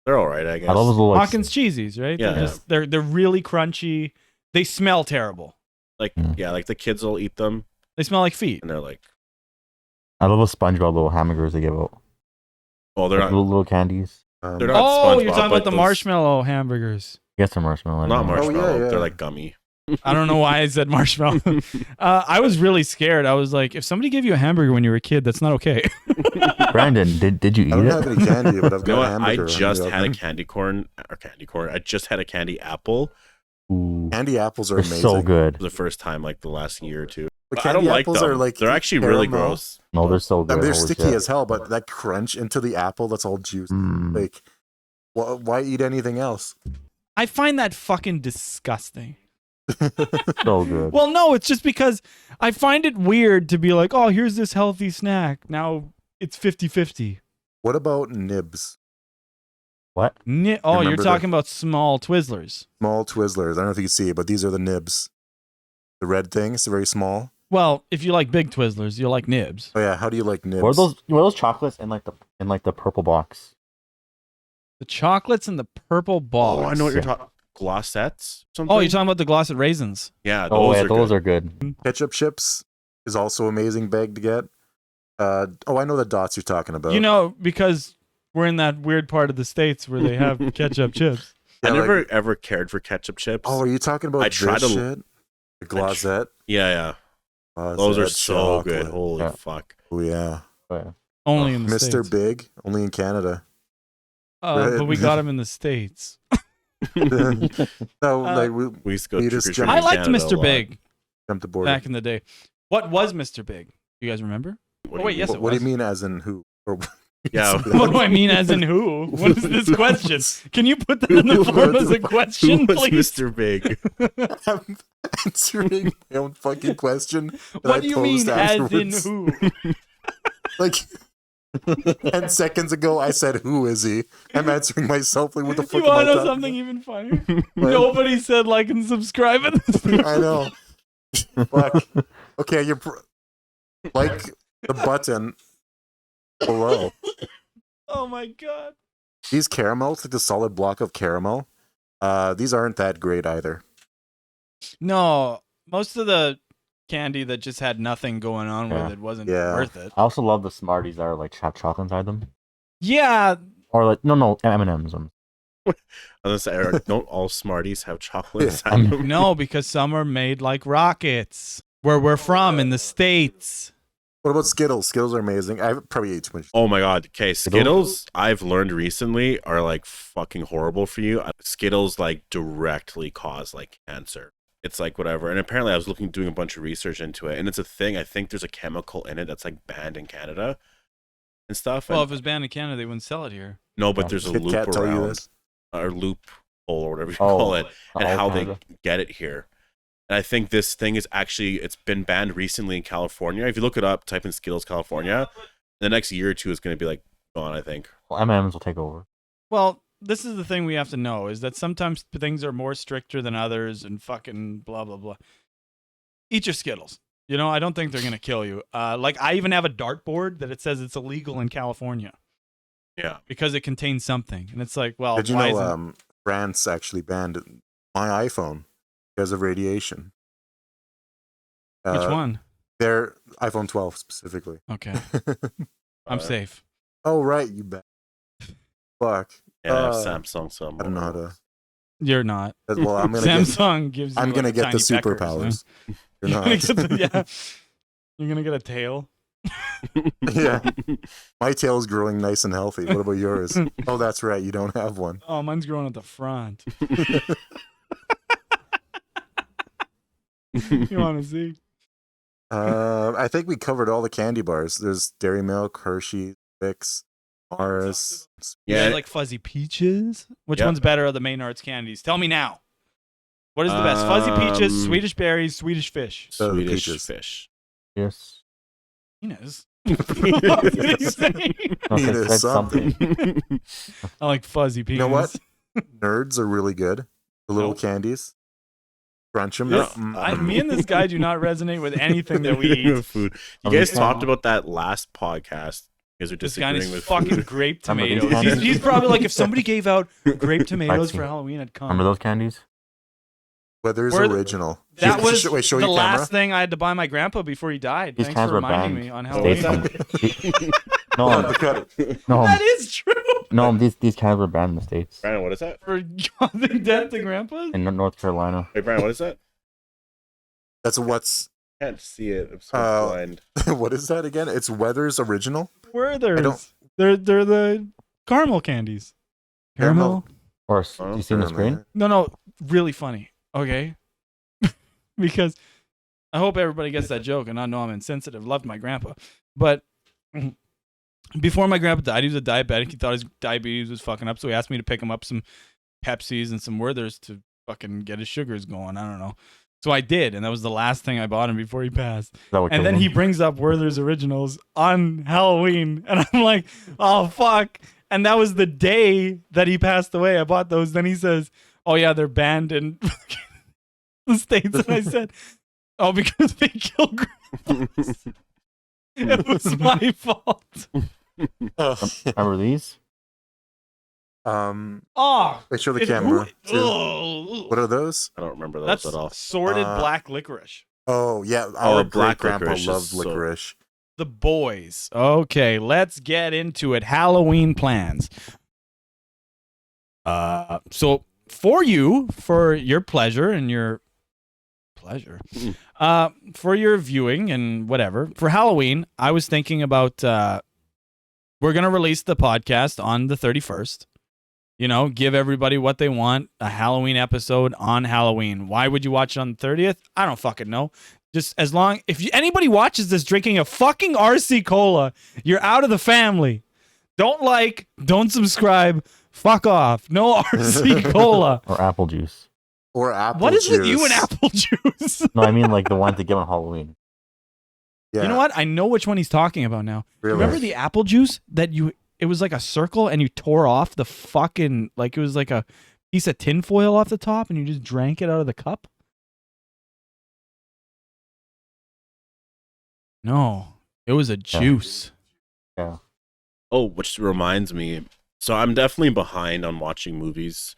They're all right, I guess. I love those little like, Hawkins cheesies, right? Yeah. They're really crunchy. They smell terrible. Like yeah, like the kids will eat them, They smell like feet. and they're like, I love those SpongeBob little hamburgers they give out. oh, they're Like not. little candies. Um, They're not Oh, SpongeBob, you're talking but about the those- marshmallow hamburgers. Get some marshmallow. I Not don't know. marshmallow. yeah. They're like gummy. I don't know why I said marshmallow. I was really scared. I was like, if somebody gave you a hamburger when you were a kid, that's not okay. Brandon, did you I eat don't it? have any candy, but I've You know got a what? hamburger. I in the just had a oven. candy corn. I just had a candy apple Ooh, Candy apples are they're amazing. so good. for the first time like the last year or two. But But I don't candy like apples them. are like They're actually really caramel. gross. No, they're so I good. mean, they're Holy sticky shit. as hell, but that crunch into the apple, that's all juice. Mm. Like, why eat anything else? I find that fucking disgusting. So good. Well, no, it's just because I find it weird to be like, oh, here's this healthy snack. Now it's 50-50. What about nibs? What? Oh, Remember you're the- talking about small Twizzlers. Small Twizzlers. I don't know if you can see it, but these are the nibs. The red things, they're very small. Well, if you like big Twizzlers, you'll like nibs. Oh yeah, how do you like nibs? What are those chocolates in like the purple box? The chocolates in the purple box. Oh, I know what you're Yeah. talking. Glossettes. Something. Oh, you're talking about the glossed raisins. Yeah, Oh, those yeah, are those good. are good. Ketchup chips is also amazing bag to get. I know the dots you're talking about. You know, because we're in that weird part of the States where they have ketchup chips. Yeah, I like- never ever cared for ketchup chips. Oh, are you talking about I tried this to- shit? The glazette. Yeah. Those are Glazette so good. chocolate. Holy Yeah. fuck. Oh yeah, Oh, yeah. Only in the Mr. States. Big, only in Canada. But we got them in the States. No, like we We used to go You trick just or jump- treating I in liked Canada a Mr. lot. Big jumped aboard. back in the day. What was Mr. Big? You guys remember? What do Oh, wait, you yes, mean? it What do was. you mean, as in who? Or, Yeah. What do I mean as in who? What is this question? Can you put that in the form as a question, Who was please? Mr. Big? I'm answering my own fucking question. that I What do you mean posed as in afterwards. who? Like 10 seconds ago, I said, "Who is he?" I'm answering myself. Like, what the fuck You am I want to know talking something even funnier? What? Nobody said like and subscribe in this about? I know. Fuck. Okay, like the button below. Oh my god. These caramels, like the solid block of caramel, these aren't that great either. No, most of the candy that just had nothing going on with Yeah. it wasn't Yeah. worth it. I also love the Smarties that are like have chocolate inside them, Yeah, or like no M&Ms. I was gonna say, Eric, don't all Smarties have chocolate Yeah. inside them? no, because some are made like rockets. Where we're from in the States. What about Skittles? Skittles are amazing. I probably ate too much. Oh my god. Okay, Skittles? Skittles, I've learned recently are like fucking horrible for you. Skittles like directly cause like cancer. It's like whatever. And apparently I was doing a bunch of research into it, and it's a thing. I think there's a chemical in it that's like banned in Canada and stuff. Well, And- if it was banned in Canada, they wouldn't sell it here. no, but there's a Kit loop Kat tell you around this? or loophole or whatever you Oh, call it, and how Canada. they get it here. And I think this thing is actually, it's been banned recently in California. If you look it up, type in Skittles California, the next year or two is going to be like gone, I think. Well, M&Ms will take over. Well, this is the thing we have to know is that sometimes things are more stricter than others and fucking blah blah blah. Eat your Skittles. You know, I don't think they're gonna kill you. Like I even have a dartboard that it says it's illegal in California Yeah. because it contains something, and it's like, well, Did you why know isn't France actually banned my iPhone because of radiation? which one? Their iPhone 12 specifically. Okay, I'm Uh, safe. Oh right, you bet. Fuck. Yeah, Uh, Samsung. Some I don't know how to. You're not. Well, I'm gonna get. Samsung gives you. I'm gonna like, get the tiny peckers, superpowers. huh? You're You're gonna not. get the- yeah. You're gonna get a tail. Yeah. My tail's growing nice and healthy. What about yours? Oh, that's right. You don't have one. Oh, mine's growing at the front. You want to see? I think we covered all the candy bars. There's Dairy Milk, Hershey, Fix, Mars. You Yeah. guys like fuzzy peaches? Which Yeah. one's better of the Maynard's candies? Tell me now. What is the best? Fuzzy peaches, Um, Swedish berries, Swedish fish. The Swedish peaches. fish. Yes. Penis. What did he say? No, Penis it said something. something. I like fuzzy penis. You know what? Nerds are really good. The little Nope. candies. Crunch them. This- me and this guy do not resonate with anything that we eat. Food. You Oh, guys this talked guy- about that last podcast. You guys are This guy disagreeing is with fucking food. grape Remember these tomatoes. He's, candies? he's probably like, if somebody gave out grape tomatoes seen for it. Halloween, I'd come. Remember those candies? Weather's Where the- original. That was Wait, show the your last camera. thing I had to buy my grandpa before he died. These Thanks cans for were reminding banned. me on States Halloween. on- No, Cut it. no, That is true. no. These cans were banned in the States Brandon, what is that? For causing death to grandpas? in North Carolina. Wait, Brandon, what is that? That's what's. Can't see it. I'm so Uh, blind. What is that again? It's Weather's original. Werther's. They're the caramel candies. Caramel. Or do you see on the screen? No, really funny. Okay. Because I hope everybody gets that joke, and I know I'm insensitive. Loved my grandpa, but before my grandpa died, he was a diabetic. He thought his diabetes was fucking up, so he asked me to pick him up some Pepsis and some Werthers to fucking get his sugars going. I don't know. So I did, and that was the last thing I bought him before he passed. And then he brings up Werther's Originals on Halloween, and I'm like, oh, fuck. And that was the day that he passed away. I bought those. Then he says, oh, yeah, they're banned in the States. And I said, oh, because they kill grandmas. It was my fault. Remember these? Oh. Wait, show the camera. What are those? I don't remember those That's at all. sorted black licorice. Oh yeah, our black great grandpa licorice loved is so- licorice. The boys. Okay, let's get into it. Halloween plans. So for your pleasure and your pleasure, for your viewing and whatever, for Halloween, I was thinking about we're gonna release the podcast on the 31st. You know, give everybody what they want. A Halloween episode on Halloween. Why would you watch it on the 30th? I don't fucking know. Just as long anybody watches this drinking a fucking RC Cola, you're out of the family. Don't subscribe. Fuck off. No RC Cola. Or apple juice. Or apple What is juice. with you and apple juice? No, I mean like the one to give on Halloween. Yeah, You know what? I know which one he's talking about now. really. Remember the apple juice that it was like a circle and you tore off the fucking, like it was like a piece of tinfoil off the top and you just drank it out of the cup? No, it was a juice. Yeah. Oh, which reminds me. So I'm definitely behind on watching movies.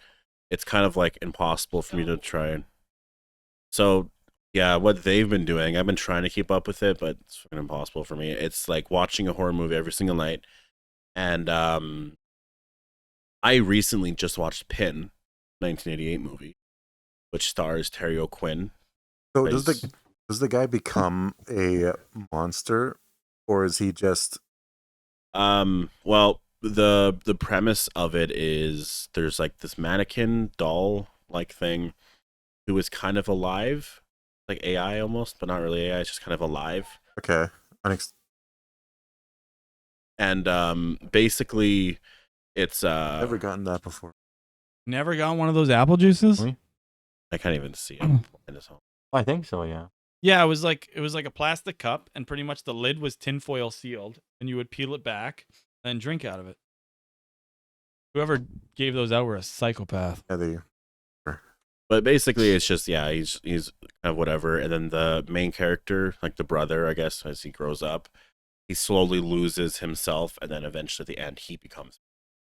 It's kind of like impossible for me to try. So yeah, what they've been doing, I've been trying to keep up with it, but it's fucking impossible for me. It's like watching a horror movie every single night. And I recently just watched Pin, 1988 movie, which stars Terry O'Quinn. So does the guy become a monster, or is he just? Well, the premise of it is there's like this mannequin doll like thing who is kind of alive, like AI almost, but not really AI. It's just kind of alive. Okay. And basically, it's Never gotten that before. Never got one of those apple juices? Really? I can't even see him in his home. I think so, yeah. Yeah, it was like a plastic cup, and pretty much the lid was tinfoil sealed, and you would peel it back and drink out of it. Whoever gave those out were a psychopath. Yeah, But basically, it's just he's kind of whatever. And then the main character, like the brother, I guess, as he grows up, he slowly loses himself, and then eventually at the end, he becomes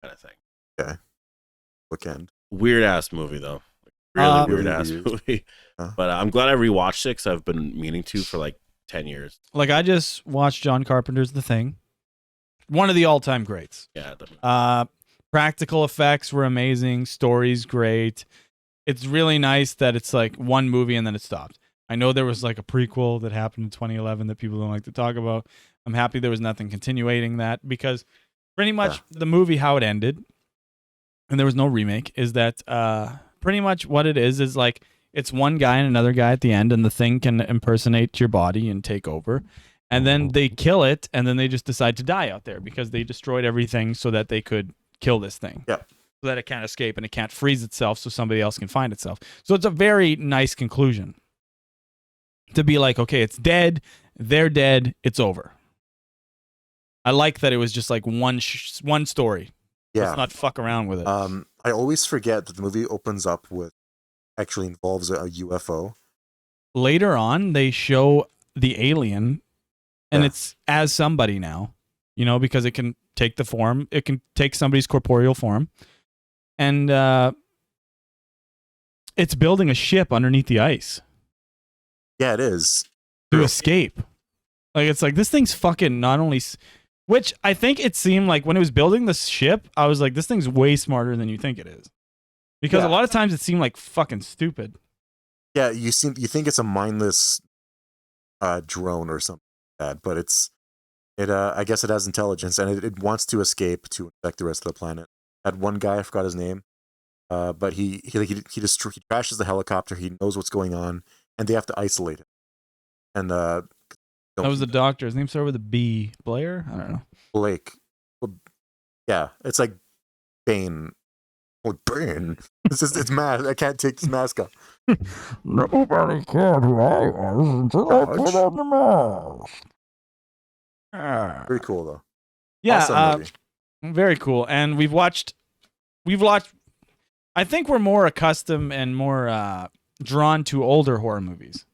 kind of thing. Okay. Bookend. Weird ass movie though, really weird ass Weird. movie. Huh. But I'm glad I rewatched it because I've been meaning to for like 10 years. Like, I just watched John Carpenter's The Thing. One of the all-time greats. Yeah, definitely. Practical effects were amazing. Story's great. It's really nice that it's like one movie and then it stopped. I know there was like a prequel that happened in 2011 that people don't like to talk about. I'm happy there was nothing continuating that, because pretty much the movie, how it ended, and there was no remake, is that pretty much what it is like it's one guy and another guy at the end, and the thing can impersonate your body and take over. And then they kill it, and then they just decide to die out there because they destroyed everything so that they could kill this thing. Yeah. So that it can't escape and it can't freeze itself so somebody else can find itself. So it's a very nice conclusion. To be like, okay, it's dead, they're dead, it's over. I like that it was just like one story. Yeah. Let's not fuck around with it. I always forget that the movie opens up with actually involves a UFO. Later on, they show the alien, and Yeah. it's as somebody now, because it can take the form. It can take somebody's corporeal form. And it's building a ship underneath the ice Yeah, it is. to escape. Like, it's like, this thing's fucking not only... Which I think it seemed like when it was building the ship, I was like, this thing's way smarter than you think it is. Because Yeah. a lot of times it seemed like fucking stupid. Yeah, you think it's a mindless drone or something like that. But I guess it has intelligence and it wants to escape to infect the rest of the planet. Had one guy, I forgot his name, but he trashes the helicopter. He knows what's going on, and they have to isolate him. And That was the doctor. His name started with a B. Blair? I don't know. Blake. Yeah, it's like Bane. Well, Bane. It's mad. I can't take this mask off. Nobody cared who I was until I put on the mask. Very cool though. Yeah, Awesome movie. very cool. And we've watched. I think we're more accustomed and more drawn to older horror movies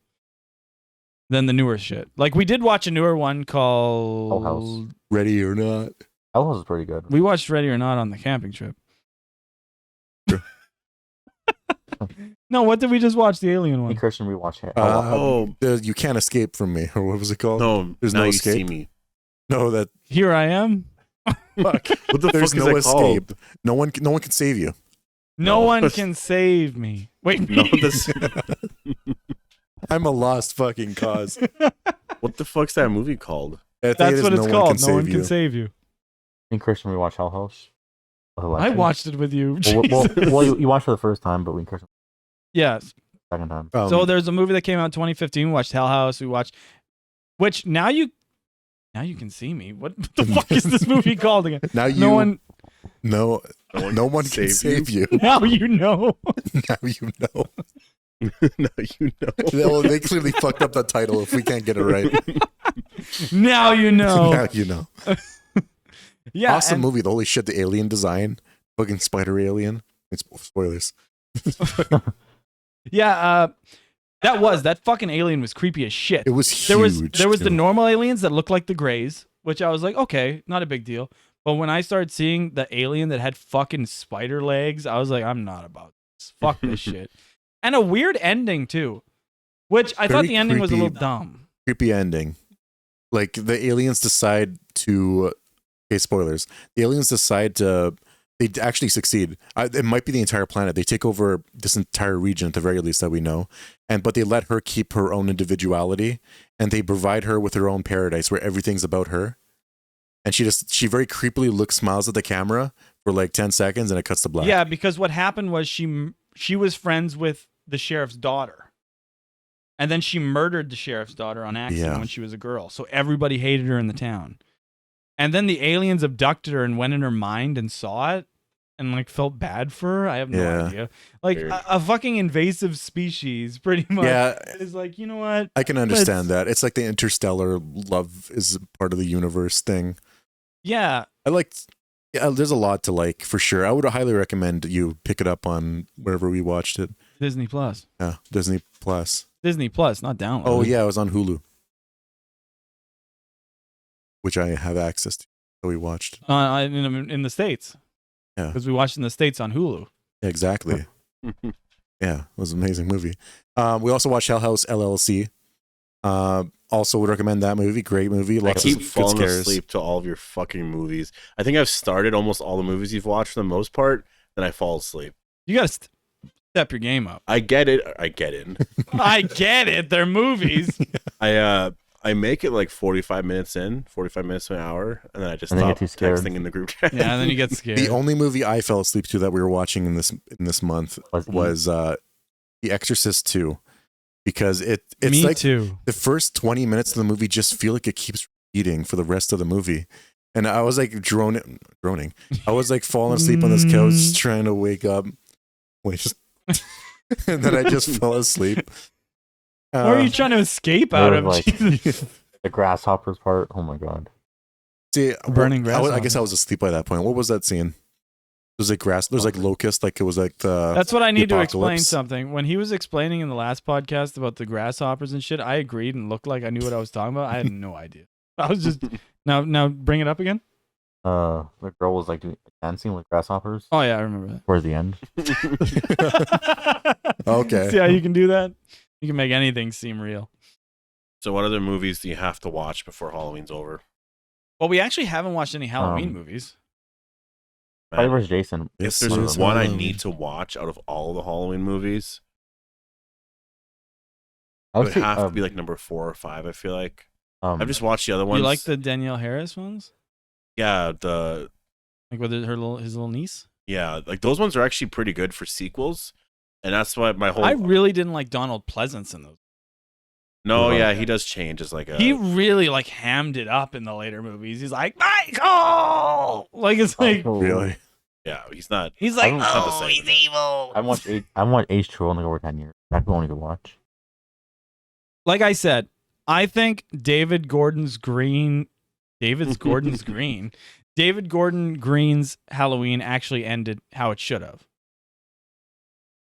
than the newer shit. Like we did watch a newer one called House. Ready or Not. Hell House is pretty good. We watched Ready or Not on the camping trip. No, what did we just watch? The alien Me one. and Christian rewatch it. You Can't Escape from Me, or what was it called? No, There's now no you escape. see me. No, that Here I am. fuck. What the There's fuck is no that called? escape. No one can save you. No No. one can save me. Wait, No, me? this. I'm a lost fucking cause. What the fuck's that movie called? I think That's it is what it's No called. One No one Save can You. save you. Me and Christian rewatch Hell House. I watched it with you. Well, you watched for the first time, but we and Christian Yes. second time. So there's a movie that came out in 2015. We watched Hell House. We watched, which now you can see me. What the fuck is this movie called again? now you No one. no one can save you. Now you know. Now you know. No, you know. They clearly fucked up the title if we can't get it right. Now you know. Now you know. Yeah. Awesome and- movie. The holy shit, the alien design. Fucking spider alien. It's spoilers. Yeah. That fucking alien was creepy as shit. It was huge. There was the too. normal aliens that looked like the Greys, which I was like, okay, not a big deal. But when I started seeing the alien that had fucking spider legs, I was like, I'm not about this. Fuck this shit. And a weird ending too, which I thought Very the ending was a little creepy. dumb. Creepy ending. Like the aliens decide to. Okay, spoilers. The aliens decide to. They actually succeed. It might be the entire planet. They take over this entire region at the very least that we know, but they let her keep her own individuality, and they provide her with her own paradise where everything's about her. And she very creepily smiles at the camera for like 10 seconds, and it cuts to black. Yeah, because what happened was she was friends with the sheriff's daughter, and then she murdered the sheriff's daughter on accident Yeah. when she was a girl. So everybody hated her in the town. And then the aliens abducted her and went in her mind and saw it and like felt bad for her. I have no Yeah. idea. Like Weird. a fucking invasive species, pretty much. Yeah. Is like, you know what? I can understand that. It's like the interstellar love is part of the universe thing. Yeah. I liked. Yeah, there's a lot to like for sure. I would highly recommend you pick it up on wherever we watched it. Disney Plus. Yeah, Disney Plus. Disney Plus, not download. Oh yeah, it was on Hulu, which I have access to. So we watched. In the States. Yeah. Because we watched in the States on Hulu. Exactly. Yeah, it was an amazing movie. We also watched Hell House LLC. Also would recommend that movie. Great movie. I Lots keep of good falling scares. asleep to all of your fucking movies. I think I've started almost all the movies you've watched for the most part, then I fall asleep. You got to step your game up. I get it. I get it. I get it. They're movies. I make it like 45 minutes in, 45 minutes to an hour, and then I just And then you stop get too scared. texting in the group chat. Yeah, and then you get scared. The only movie I fell asleep to that we were watching in this month was The Exorcist 2, because it's Me like too. the first 20 minutes of the movie just feel like it keeps repeating for the rest of the movie. And I was like droning. I was like falling asleep on this couch trying to wake up. And then I just fell asleep. What are you trying to escape out of? Like, Jesus. the grasshoppers part. Oh my god. See, Burning I guess grasshopper. I was asleep by that point. What was that scene? There's like grass. There's like locust. Like it was like the. That's what I need to explain apocalypse. something. When he was explaining in the last podcast about the grasshoppers and shit, I agreed and looked like I knew what I was talking about. I had no idea. I was just now bring it up again. The girl was like dancing with grasshoppers Oh yeah, I remember towards the end. that. Okay. See how you can do that? You can make anything seem real. So what other movies do you have to watch before Halloween's over? Well, we actually haven't watched any Halloween movies. Friday Man, vs. Jason. if This there's is one I Halloween. need to watch out of all the Halloween movies, I It would would say, have to be like number 4 or 5. I feel like I've just watched the other ones. You like the Danielle Harris ones? yeah Like with his little niece? yeah, like those ones are actually pretty good for sequels, and that's why my whole I really didn't like Donald Pleasance in those. no, Right. yeah, he does change as like a He really like hammed it up in the later movies. He's like, Michael! Like, it's like, Really? yeah, he's not. he's like, I don't- not the oh, same. he's evil. I watched H2O in like over 10 years. That's the only to watch. Like I said, I think David Gordon Green's Halloween actually ended how it should have.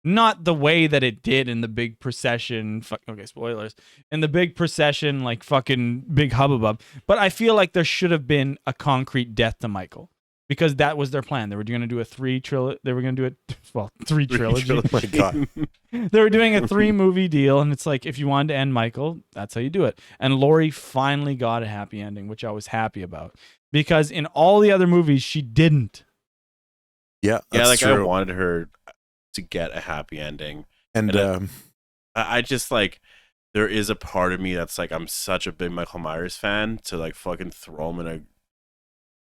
Not the way that it did in the big procession. Okay, spoilers. In the big procession, like fucking big hubbub. But I feel like there should have been a concrete death to Michael. Because that was their plan. They were going to do a three trilogy. Oh my god. They were doing a 3-movie deal, and it's like, if you wanted to end Michael, that's how you do it. And Laurie finally got a happy ending, which I was happy about. Because in all the other movies, she didn't. Yeah, Yeah, that's like true. I wanted her to get a happy ending. And I just like there is a part of me that's like I'm such a big Michael Myers fan to like fucking throw him in a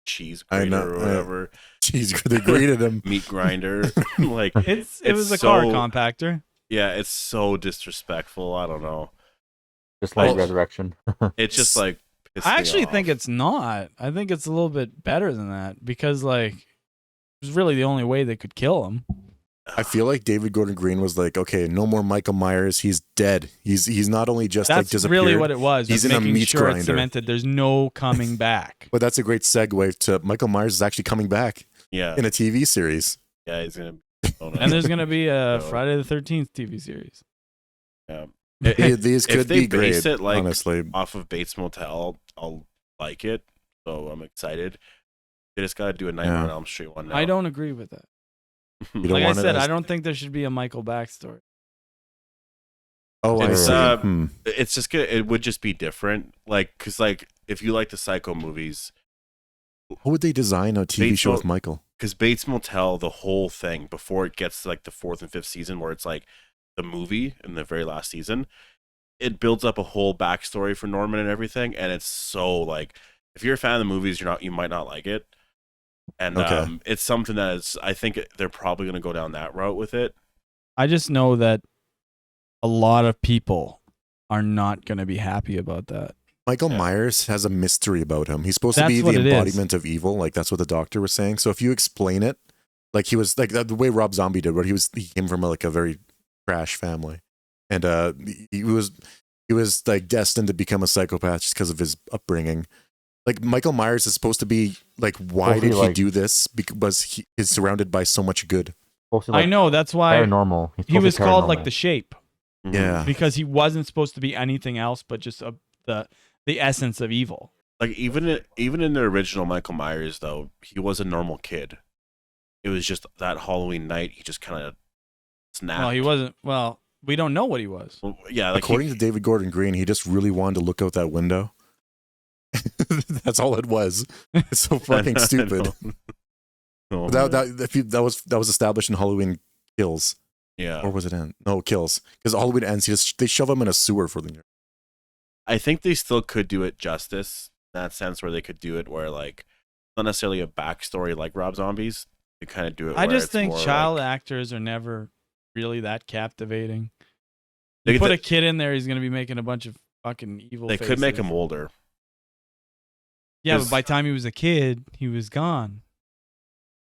cheese I grater know, or whatever, jeez, they greeted him. meat grinder. Like It It's was a car so- compactor. yeah, it's so disrespectful. I don't know. Just like Well- Resurrection. It's just like pissed I me actually think off. it's not. I think it's a little bit better than that. Because, like, it was really the only way they could kill him. I feel like David Gordon Green was like, okay, no more Michael Myers. He's dead. He's not only just like That's disappeared. really what it was. He's was in a making meat sure grinder. it's cemented. There's no coming back. But that's a great segue to Michael Myers is actually coming back yeah, in a TV series. yeah, he's gonna. And there's going to be a So- Friday the 13th TV series. yeah. These If could they be great, base it like honestly. off of Bates Motel, I'll like it. So I'm excited. They just gotta do a Nightmare Yeah. on Elm Street one now. I don't agree with that. You don't Like I want it said, as- I don't think there should be a Michael backstory. Oh, I It's, see. It's just gonna. It would just be different. Like, cause like if you like the Psycho movies, How would they design a TV Bates show Mo- with Michael? because Bates Motel, the whole thing before it gets to like the 4th and 5th season, where it's like the movie in the very last season, it builds up a whole backstory for Norman and everything, and it's so like if you're a fan of the movies, you might not like it, and Okay. it's something that is. I think they're probably gonna go down that route with it. I just know that a lot of people are not going to be happy about that. Michael Yeah. Myers has a mystery about him. He's supposed to That's be what the it is. embodiment of evil. Like that's what the doctor was saying. So if you explain it, like he was like the way Rob Zombie did, where he came from like a very trash family, and he was like destined to become a psychopath just because of his upbringing. Like Michael Myers is supposed to be like, why Hopefully, did he like- do this? Because he is surrounded by so much good. Supposed to, I know, that's why Paranormal. He's he supposed was to be called like paranormal. the Shape, Mhm. Yeah. because he wasn't supposed to be anything else but just the essence of evil. Like even in the original Michael Myers though, he was a normal kid. It was just that Halloween night he just kind of snapped. Well, he wasn't. Well, we don't know what he was. Well, yeah, like According to David Gordon Green, he just really wanted to look out that window. That's all it was. It's so fucking stupid. Oh, That man. that was established in Halloween Kills, Yeah, or was it in? No, Kills, because Halloween ends. They shove him in a sewer for the. I think they still could do it justice in that sense, where they could do it where like not necessarily a backstory like Rob Zombies. They kind of do it. I where just it's think more child like, actors are never really that captivating. They You could- put a kid in there, he's going to be making a bunch of fucking evil they could make faces. him older. Yeah, but 'cause- by the time he was a kid, he was gone.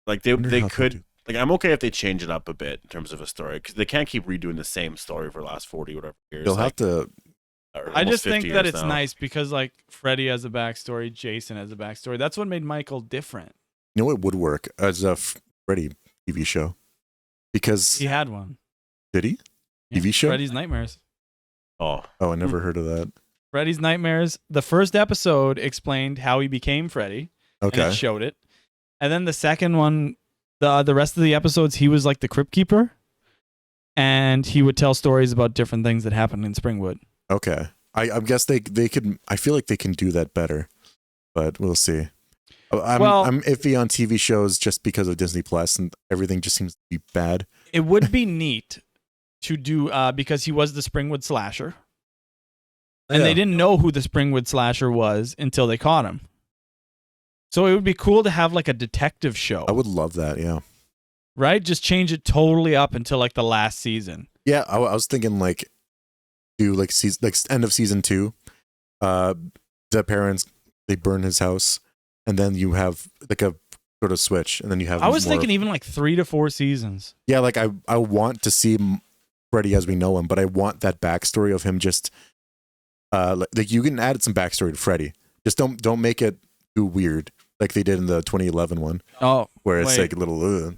Like they Wonder they how could do- like I'm okay if they change it up a bit in terms of a story because they can't keep redoing the same story for the last 40 whatever years. They'll like, have to. or I almost just 50 think that years it's now. nice because, like, Freddy has a backstory, Jason has a backstory. That's what made Michael different. You know, it would work as a Freddy TV show, because He had one. did he? Yeah, TV show? Freddy's Nightmares. Oh, Oh, I never heard of that. Freddy's Nightmares. The first episode explained how he became Freddy, and Okay. it showed it. And then the second one, the rest of the episodes, he was like the crypt keeper, and he would tell stories about different things that happened in Springwood. Okay. I guess they could. I feel like they can do that better, but we'll see. I'm iffy on TV shows just because of Disney Plus and everything just seems to be bad. It would be neat to do because he was the Springwood slasher. And Yeah. they didn't know who the Springwood slasher was until they caught him. So it would be cool to have like a detective show. I would love that. Yeah. Right? Just change it totally up until like the last season. Yeah. I was thinking like do like season, like end of season 2. The parents, they burn his house, and then you have like a sort of switch, and then you have. I was thinking even like 3 to 4 seasons. Yeah, like I want to see Freddy as we know him, but I want that backstory of him just. Like you can add some backstory to Freddy. Just don't make it too weird like they did in the 2011 one. Oh, where it's wait. like a little.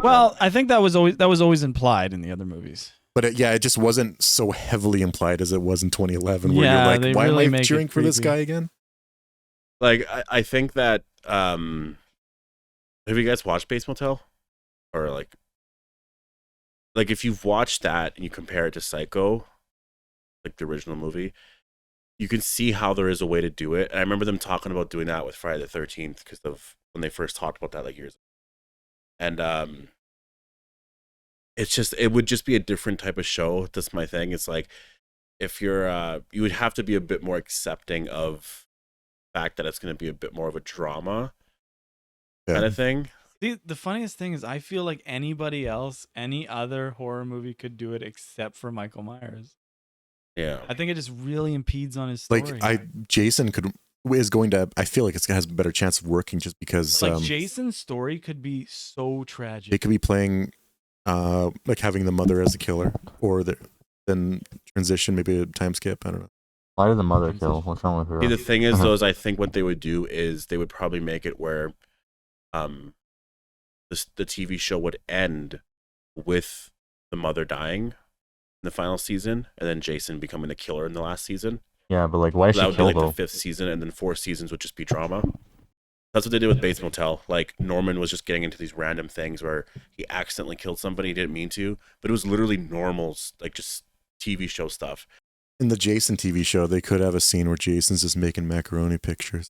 Well, I think that was always implied in the other movies. But it just wasn't so heavily implied as it was in 2011, where Yeah, you're they like, why really am I make it cheering for this creepy. guy again? Like I think that have you guys watched Bates Motel? Or like if you've watched that and you compare it to Psycho, like the original movie, you can see how there is a way to do it. And I remember them talking about doing that with Friday the 13th because of when they first talked about that like years ago. And it would just be a different type of show. That's my thing. It's like if you're you would have to be a bit more accepting of the fact that it's going to be a bit more of a drama kind of thing. The funniest thing is I feel like anybody else, any other horror movie could do it except for Michael Myers. Yeah. I think it just really impedes on his story. Like Jason is going to. I feel like it has a better chance of working just because like Jason's story could be so tragic. they could be playing, like having the mother as the killer, or then transition, maybe a time skip. I don't know. Why did the mother kill? What's wrong with her? See, the thing is, though, is I think what they would do is they would probably make it where, the TV show would end with the mother dying in the final season, and then Jason becoming the killer in the last season. Yeah, but like, why is That she would be killed like though? the 5th season, and then 4 seasons would just be drama. That's what they did with Bates Motel. Like Norman was just getting into these random things where he accidentally killed somebody he didn't mean to, but it was literally normal, like just TV show stuff. In the Jason TV show, they could have a scene where Jason's just making macaroni pictures.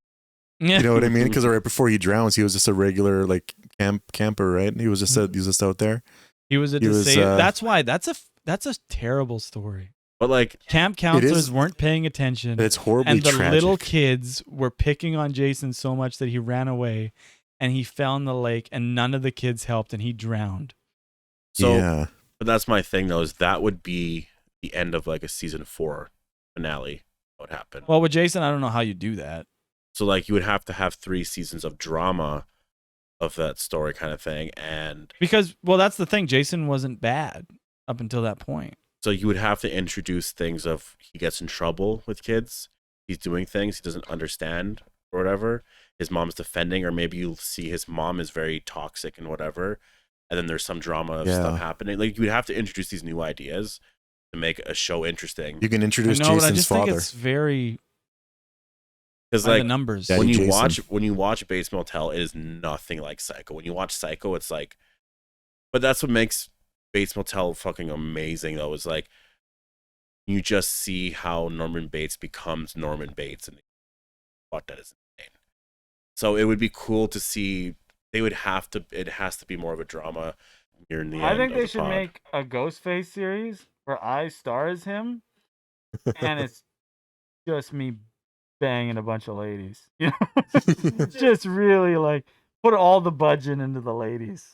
Yeah. You know what I mean? Because right before he drowns, he was just a regular like camper, right? He was just out there. He was a that's why that's a terrible story. But like Camp counselors weren't paying attention. It's horribly and the tragic. little kids were picking on Jason so much that he ran away and he fell in the lake and none of the kids helped and he drowned. So, yeah. But that's my thing though, is that would be the end of like a season 4 finale. What would happen? Well, with Jason, I don't know how you do that. So like you would have to have 3 seasons of drama of that story kind of thing, and because that's the thing. Jason wasn't bad up until that point. so you would have to introduce things of he gets in trouble with kids, he's doing things he doesn't understand or whatever. His mom's defending, or maybe you'll see his mom is very toxic and whatever, and then there's some drama of stuff happening. Like you would have to introduce these new ideas to make a show interesting. You can introduce but I Jason's just father. think it's very Because by like the numbers. Daddy when you watch Bates Motel, it is nothing like Psycho. When you watch Psycho, it's like, but that's what makes Bates Motel fucking amazing though. Is like you just see how Norman Bates becomes Norman Bates, and what that is insane. So it would be cool to see. They would have to. It has to be more of a drama near the end. I think of they the should pod. make a Ghostface series where I star as him, and it's just me banging a bunch of ladies. You know, just really like put all the budget into the ladies.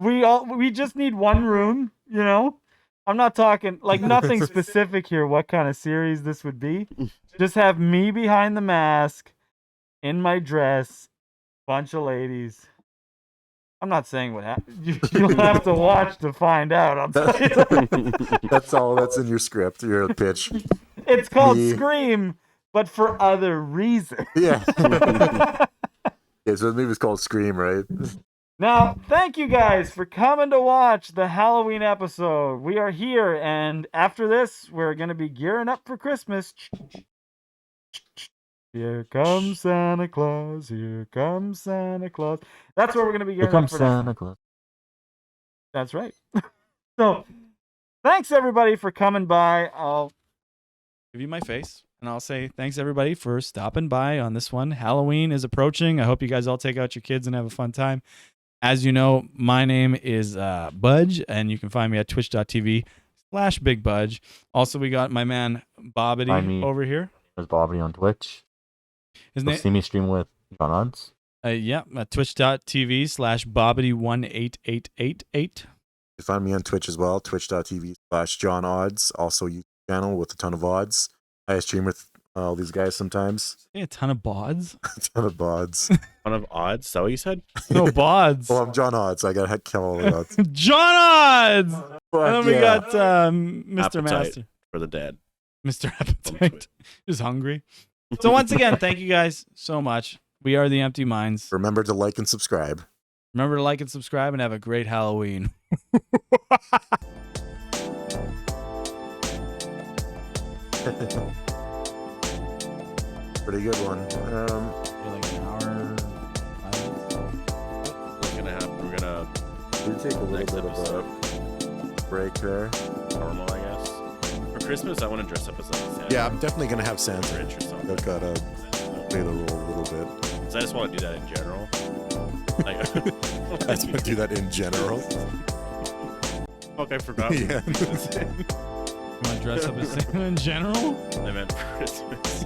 We just need one room. You know, I'm not talking like nothing specific here. What kind of series this would be? Just have me behind the mask, in my dress, bunch of ladies. I'm not saying what happened. You'll have to watch to find out. I'll tell you that. That's all that's in your script, your pitch. It's called Me. Scream, but for other reasons. Yeah. Yeah, so the movie's called Scream, right? Now, thank you guys for coming to watch the Halloween episode. We are here, and after this, we're going to be gearing up for Christmas. Here comes Santa Claus. Here comes Santa Claus. That's where we're going to be Here gearing up comes for that. Santa Claus. That's right. So, thanks everybody for coming by. I'll give you my face, and I'll say thanks everybody for stopping by on this one. Halloween is approaching. I hope you guys all take out your kids and have a fun time. As you know, my name is Budge, and you can find me at twitch.tv Big Budge. Also, we got my man Find Bobbity me. over here. There's Bobby on Twitch. His You'll name, see me stream with John Odds. twitch.tv/Bobbity18888. You find me on Twitch as well, twitch.tv/John Odds. Also, YouTube channel with a ton of odds. I stream with all these guys sometimes. A ton of bods. A ton of odds. One of odds. Is that what you said? No bods. Oh, I'm John Odds. I got to kill all the odds. John Odds. And then we yeah. got Mr. Appetite. Master. For the dead. Mr. Appetite. Just hungry. So once again, thank you guys so much. We are the Empty Minds. Remember to like and subscribe. Remember to like and subscribe and have a great Halloween. Pretty good one. Like an hour. What's gonna happen? We're gonna We take a little next bit episode. of a break there. Normal, I guess. For Christmas, I want to dress up as like a Santa. Yeah, I'm definitely gonna have Santa. Grinch or something. I've got to play the role a little bit. So I just want to do that in general. Like, I just want to do that in general. fuck, I forgot. Yeah. You want to dress up as Santa in general? I meant for Christmas.